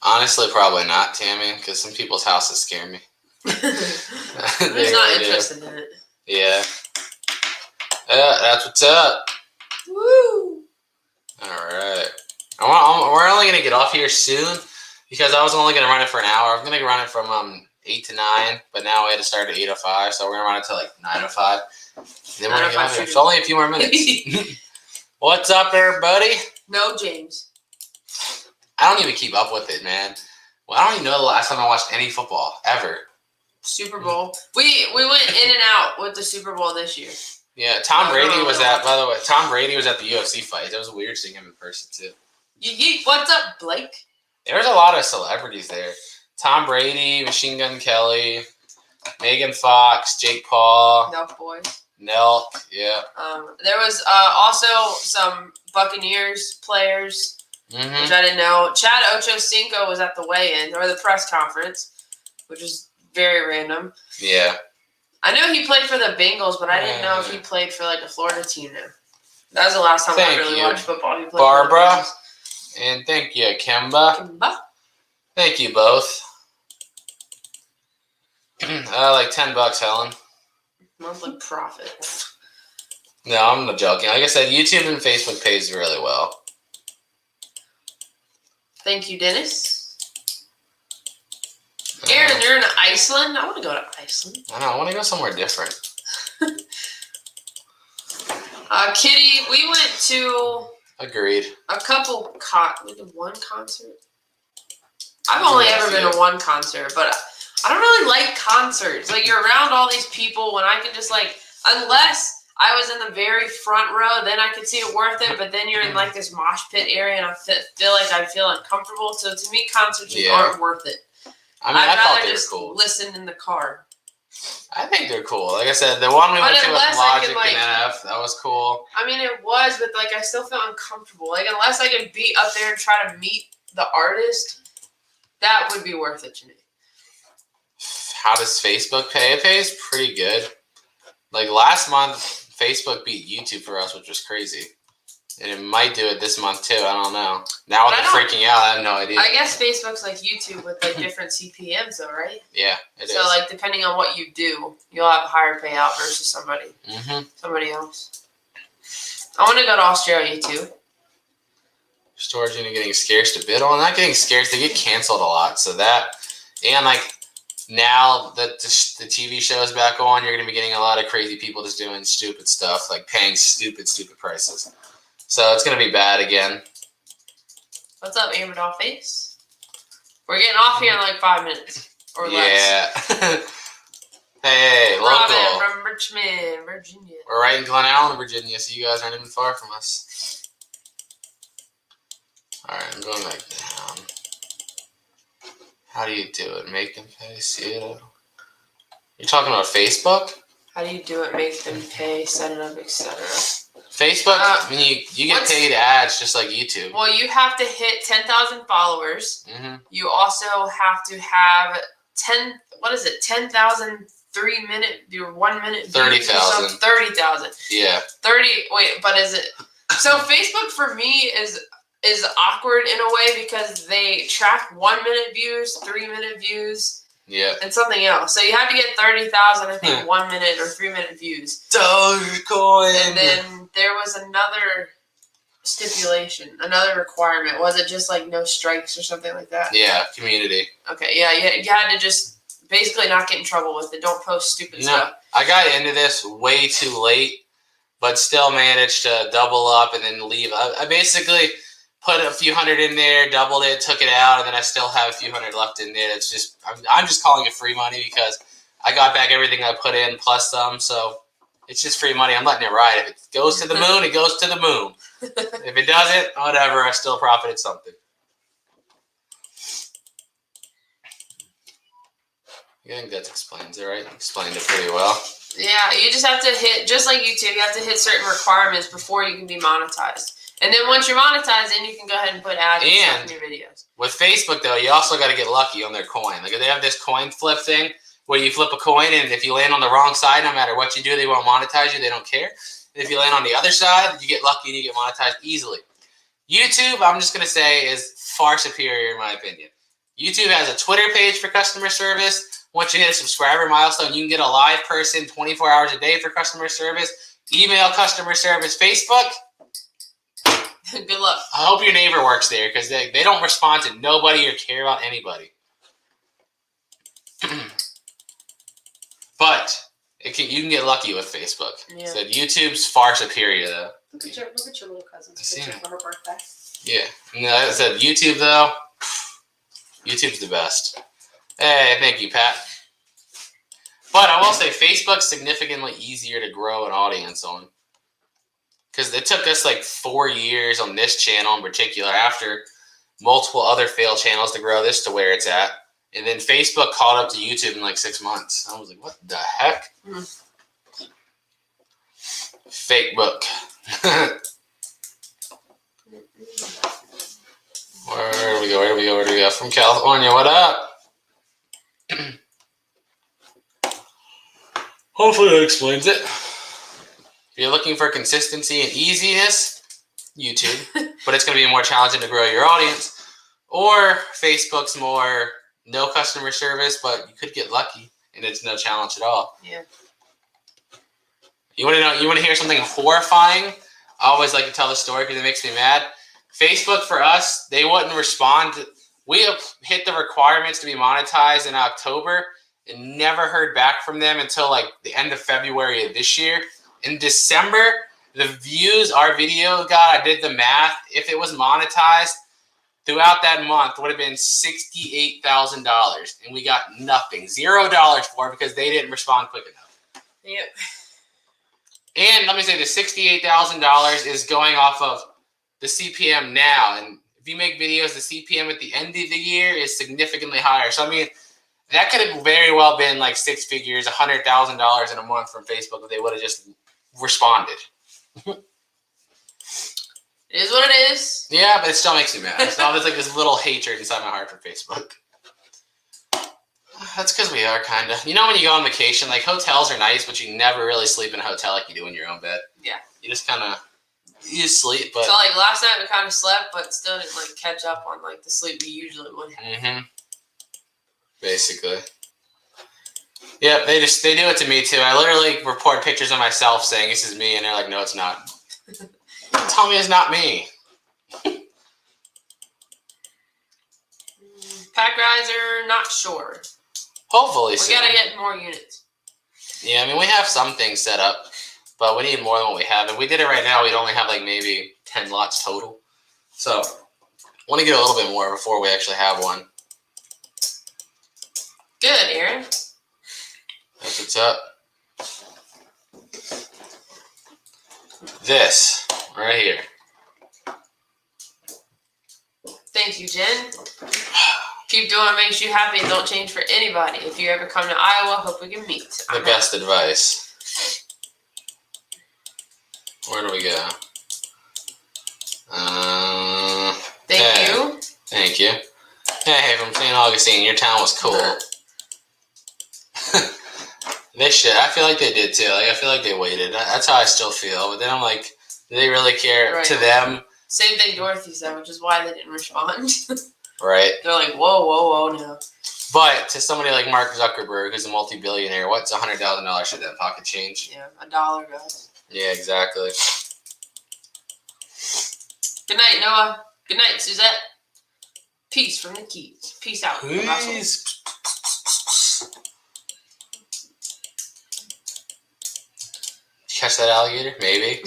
Honestly, probably not, Tammy, because some people's houses scare me. I'm just not interested in it. Yeah. That's what's up. Woo! Alright. We're only going to get off here soon because I was only going to run it for an hour. I'm going to run it from 8 to 9, but now we had to start at 8:05, so we're going to run it till like 9:05. Then we're going to get off here. It's only a few more minutes. What's up, everybody? No, James. I don't even keep up with it, man. Well, I don't even know the last time I watched any football, ever. Super Bowl. We went in and out with the Super Bowl this year. Yeah, Tom Brady was at, by the way, Tom Brady was at the UFC fight. That was weird seeing him in person, too. What's up, Blake? There was a lot of celebrities there. Tom Brady, Machine Gun Kelly, Megan Fox, Jake Paul. Nelk boys. Nelk, yeah. There was also some Buccaneers players, which I didn't know. Chad Ochocinco was at the weigh-in, or the press conference, which is very random. Yeah. I know he played for the Bengals, but I didn't know if he played for like a Florida team now. That was the last time I really watched football. He played Barbara, and thank you, Kemba. Thank you both. Like $10, Helen. Monthly profit. No, I'm not joking. Like I said, YouTube and Facebook pays really well. Thank you, Dennis. Aaron, you're in Iceland? I want to go to Iceland. I know. I want to go somewhere different. Kitty, we went to... Agreed. A couple... We did one concert? I've only ever been to one concert, but I don't really like concerts. Like, you're around all these people when I can just, like... Unless I was in the very front row, then I could see it worth it, but then you're in, like, this mosh pit area, and I feel like I feel uncomfortable. So, to me, concerts aren't worth it. I mean, I'd thought they were just cool. Listen in the car. I think they're cool. Like I said, the one we went to with Logic and NF, that was cool. I mean, it was, but like I still feel uncomfortable. Like unless I could be up there and try to meet the artist, that would be worth it to me. How does Facebook pay? It pays pretty good. Like last month, Facebook beat YouTube for us, which was crazy. And it might do it this month too. I don't know. Now with the freaking out, I have no idea. I guess Facebook's like YouTube with like different CPMs, though, right? Yeah, it is. So like depending on what you do, you'll have a higher payout versus somebody else. I want to go to Australia too. Storage unit getting scarce to bid on. Not getting scarce. They get canceled a lot. So that and like now that the TV show is back on, you're gonna be getting a lot of crazy people just doing stupid stuff, like paying stupid prices. So it's going to be bad again. What's up, Amber Dollface? We're getting off here in like 5 minutes or less. Yeah. Hey, Robin local. from Richmond, Virginia. We're right in Glen Allen, Virginia, so you guys aren't even far from us. All right, I'm going back down. How do you do it? Make them pay? See it? You're talking about Facebook? How do you do it? Make them pay, set it up, etc. Facebook, I mean, you get paid ads just like YouTube. Well, you have to hit 10,000 followers. You also have to have 10,000 3-minute, your 1 minute 30,000. 30,000. Yeah. But is it? So Facebook for me is awkward in a way because they track 1 minute views, 3-minute views. Yeah. And something else. So you have to get 30,000, I think, 1 minute or 3-minute views. Dogecoin. And then there was another stipulation, another requirement. Was it just like no strikes or something like that? Yeah, community. Okay, yeah, you had to just basically not get in trouble with it. Don't post stupid stuff. I got into this way too late, but still managed to double up and then leave. I basically put a few hundred in there, doubled it, took it out, and then I still have a few hundred left in there. It's just I'm just calling it free money because I got back everything I put in plus some. So It's just free money. I'm letting it ride. If it goes to the moon, it goes to the moon. If it doesn't, whatever. I still profited something. I think that explains it, right? Explained it pretty well. Yeah, you just have to hit, just like YouTube, you have to hit certain requirements before you can be monetized. And then once you're monetized, then you can go ahead and put ads and stuff in your videos. With Facebook, though, you also got to get lucky on their coin. Like, they have this coin flip thing where you flip a coin, and if you land on the wrong side, no matter what you do, they won't monetize you. They don't care. And if you land on the other side, you get lucky and you get monetized easily. YouTube, I'm just going to say, is far superior in my opinion. YouTube has a Twitter page for customer service. Once you hit a subscriber milestone, you can get a live person 24 hours a day for customer service. Email customer service. Facebook, good luck. I hope your neighbor works there because they don't respond to nobody or care about anybody. But you can get lucky with Facebook. Yeah. So YouTube's far superior, though. Look at your little cousin's picture for her birthday. Yeah. No, I said YouTube, though. YouTube's the best. Hey, thank you, Pat. But I will say Facebook's significantly easier to grow an audience on. Because it took us like 4 years on this channel in particular after multiple other failed channels to grow this to where it's at. And then Facebook caught up to YouTube in like 6 months. I was like, what the heck? Fake book. Where do we go? From California, what up? Hopefully that explains it. If you're looking for consistency and easiness, YouTube. But it's going to be more challenging to grow your audience. Or Facebook's more no customer service, but you could get lucky and it's no challenge at all. Yeah. You want to hear something horrifying? I always like to tell the story because it makes me mad. Facebook, for us, they wouldn't respond. We have hit the requirements to be monetized in October and never heard back from them until like the end of February of this year. In December, the views our video got, I did the math, if it was monetized throughout that month, would have been $68,000. And we got nothing, $0 for it because they didn't respond quick enough. Yep. And let me say the $68,000 is going off of the CPM now. And if you make videos, the CPM at the end of the year is significantly higher. So, I mean, that could have very well been like 6 figures, $100,000 in a month from Facebook if they would have just responded. It is what it is. Yeah, but it still makes me mad. It's always like this little hatred inside my heart for Facebook. That's because we are kind of. You know when you go on vacation, like hotels are nice, but you never really sleep in a hotel like you do in your own bed. Yeah. You just kind of, you just sleep. But so like last night we kind of slept, but still didn't like catch up on like the sleep we usually would have. Mm-hmm. Basically. Yeah, they do it to me too. I literally report pictures of myself saying this is me, and they're like, no, it's not. Tell me it's not me. Pack riser, not sure. Hopefully we gotta get more units. Yeah, I mean, we have some things set up, but we need more than what we have. If we did it right now, we'd only have like maybe 10 lots total. So, I want to get a little bit more before we actually have one. Good, Aaron. That's what's up. This, right here. Thank you, Jen. Keep doing what makes you happy and don't change for anybody. If you ever come to Iowa, hope we can meet. The best advice. Where do we go? Thank you. Thank you. Hey, from St. Augustine, your town was cool. They should. I feel like they did too. Like I feel like they waited. That's how I still feel. But then I'm like, do they really care? Right. To them? Same thing Dorothy said, which is why they didn't respond. Right. They're like, whoa, no. But to somebody like Mark Zuckerberg, who's a multi-billionaire, what's $100,000 should that pocket change? Yeah, $1, guys. Yeah, exactly. Good night, Noah. Good night, Suzette. Peace from the Keys. Peace out. Peace. Catch that alligator? Maybe.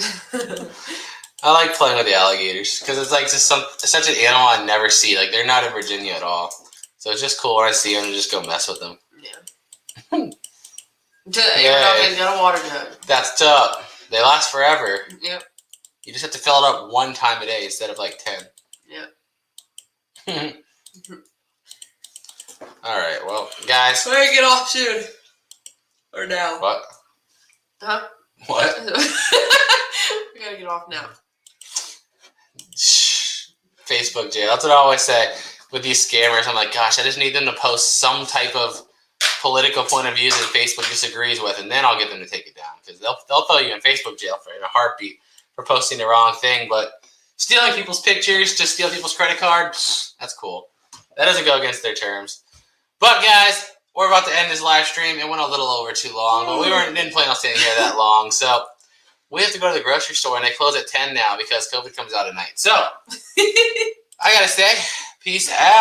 I like playing with the alligators because it's like just such an animal I never see. Like they're not in Virginia at all, so it's just cool when I see them and just go mess with them. Yeah. Everybody's got a water jug. That's tough. They last forever. Yep. You just have to fill it up one time a day instead of like 10. Yep. All right, well, guys. So I get off soon. Or now. What? Huh? What? We gotta get off now. Facebook jail. That's what I always say with these scammers. I'm like, gosh, I just need them to post some type of political point of view that Facebook disagrees with, and then I'll get them to take it down, because they'll throw you in Facebook jail in a heartbeat for posting the wrong thing. But stealing people's pictures to steal people's credit card, that's cool. That doesn't go against their terms. But guys, we're about to end this live stream. It went a little over too long, but we didn't plan on staying here that long. So we have to go to the grocery store, and they close at 10 now because COVID comes out at night. So I gotta say, peace out.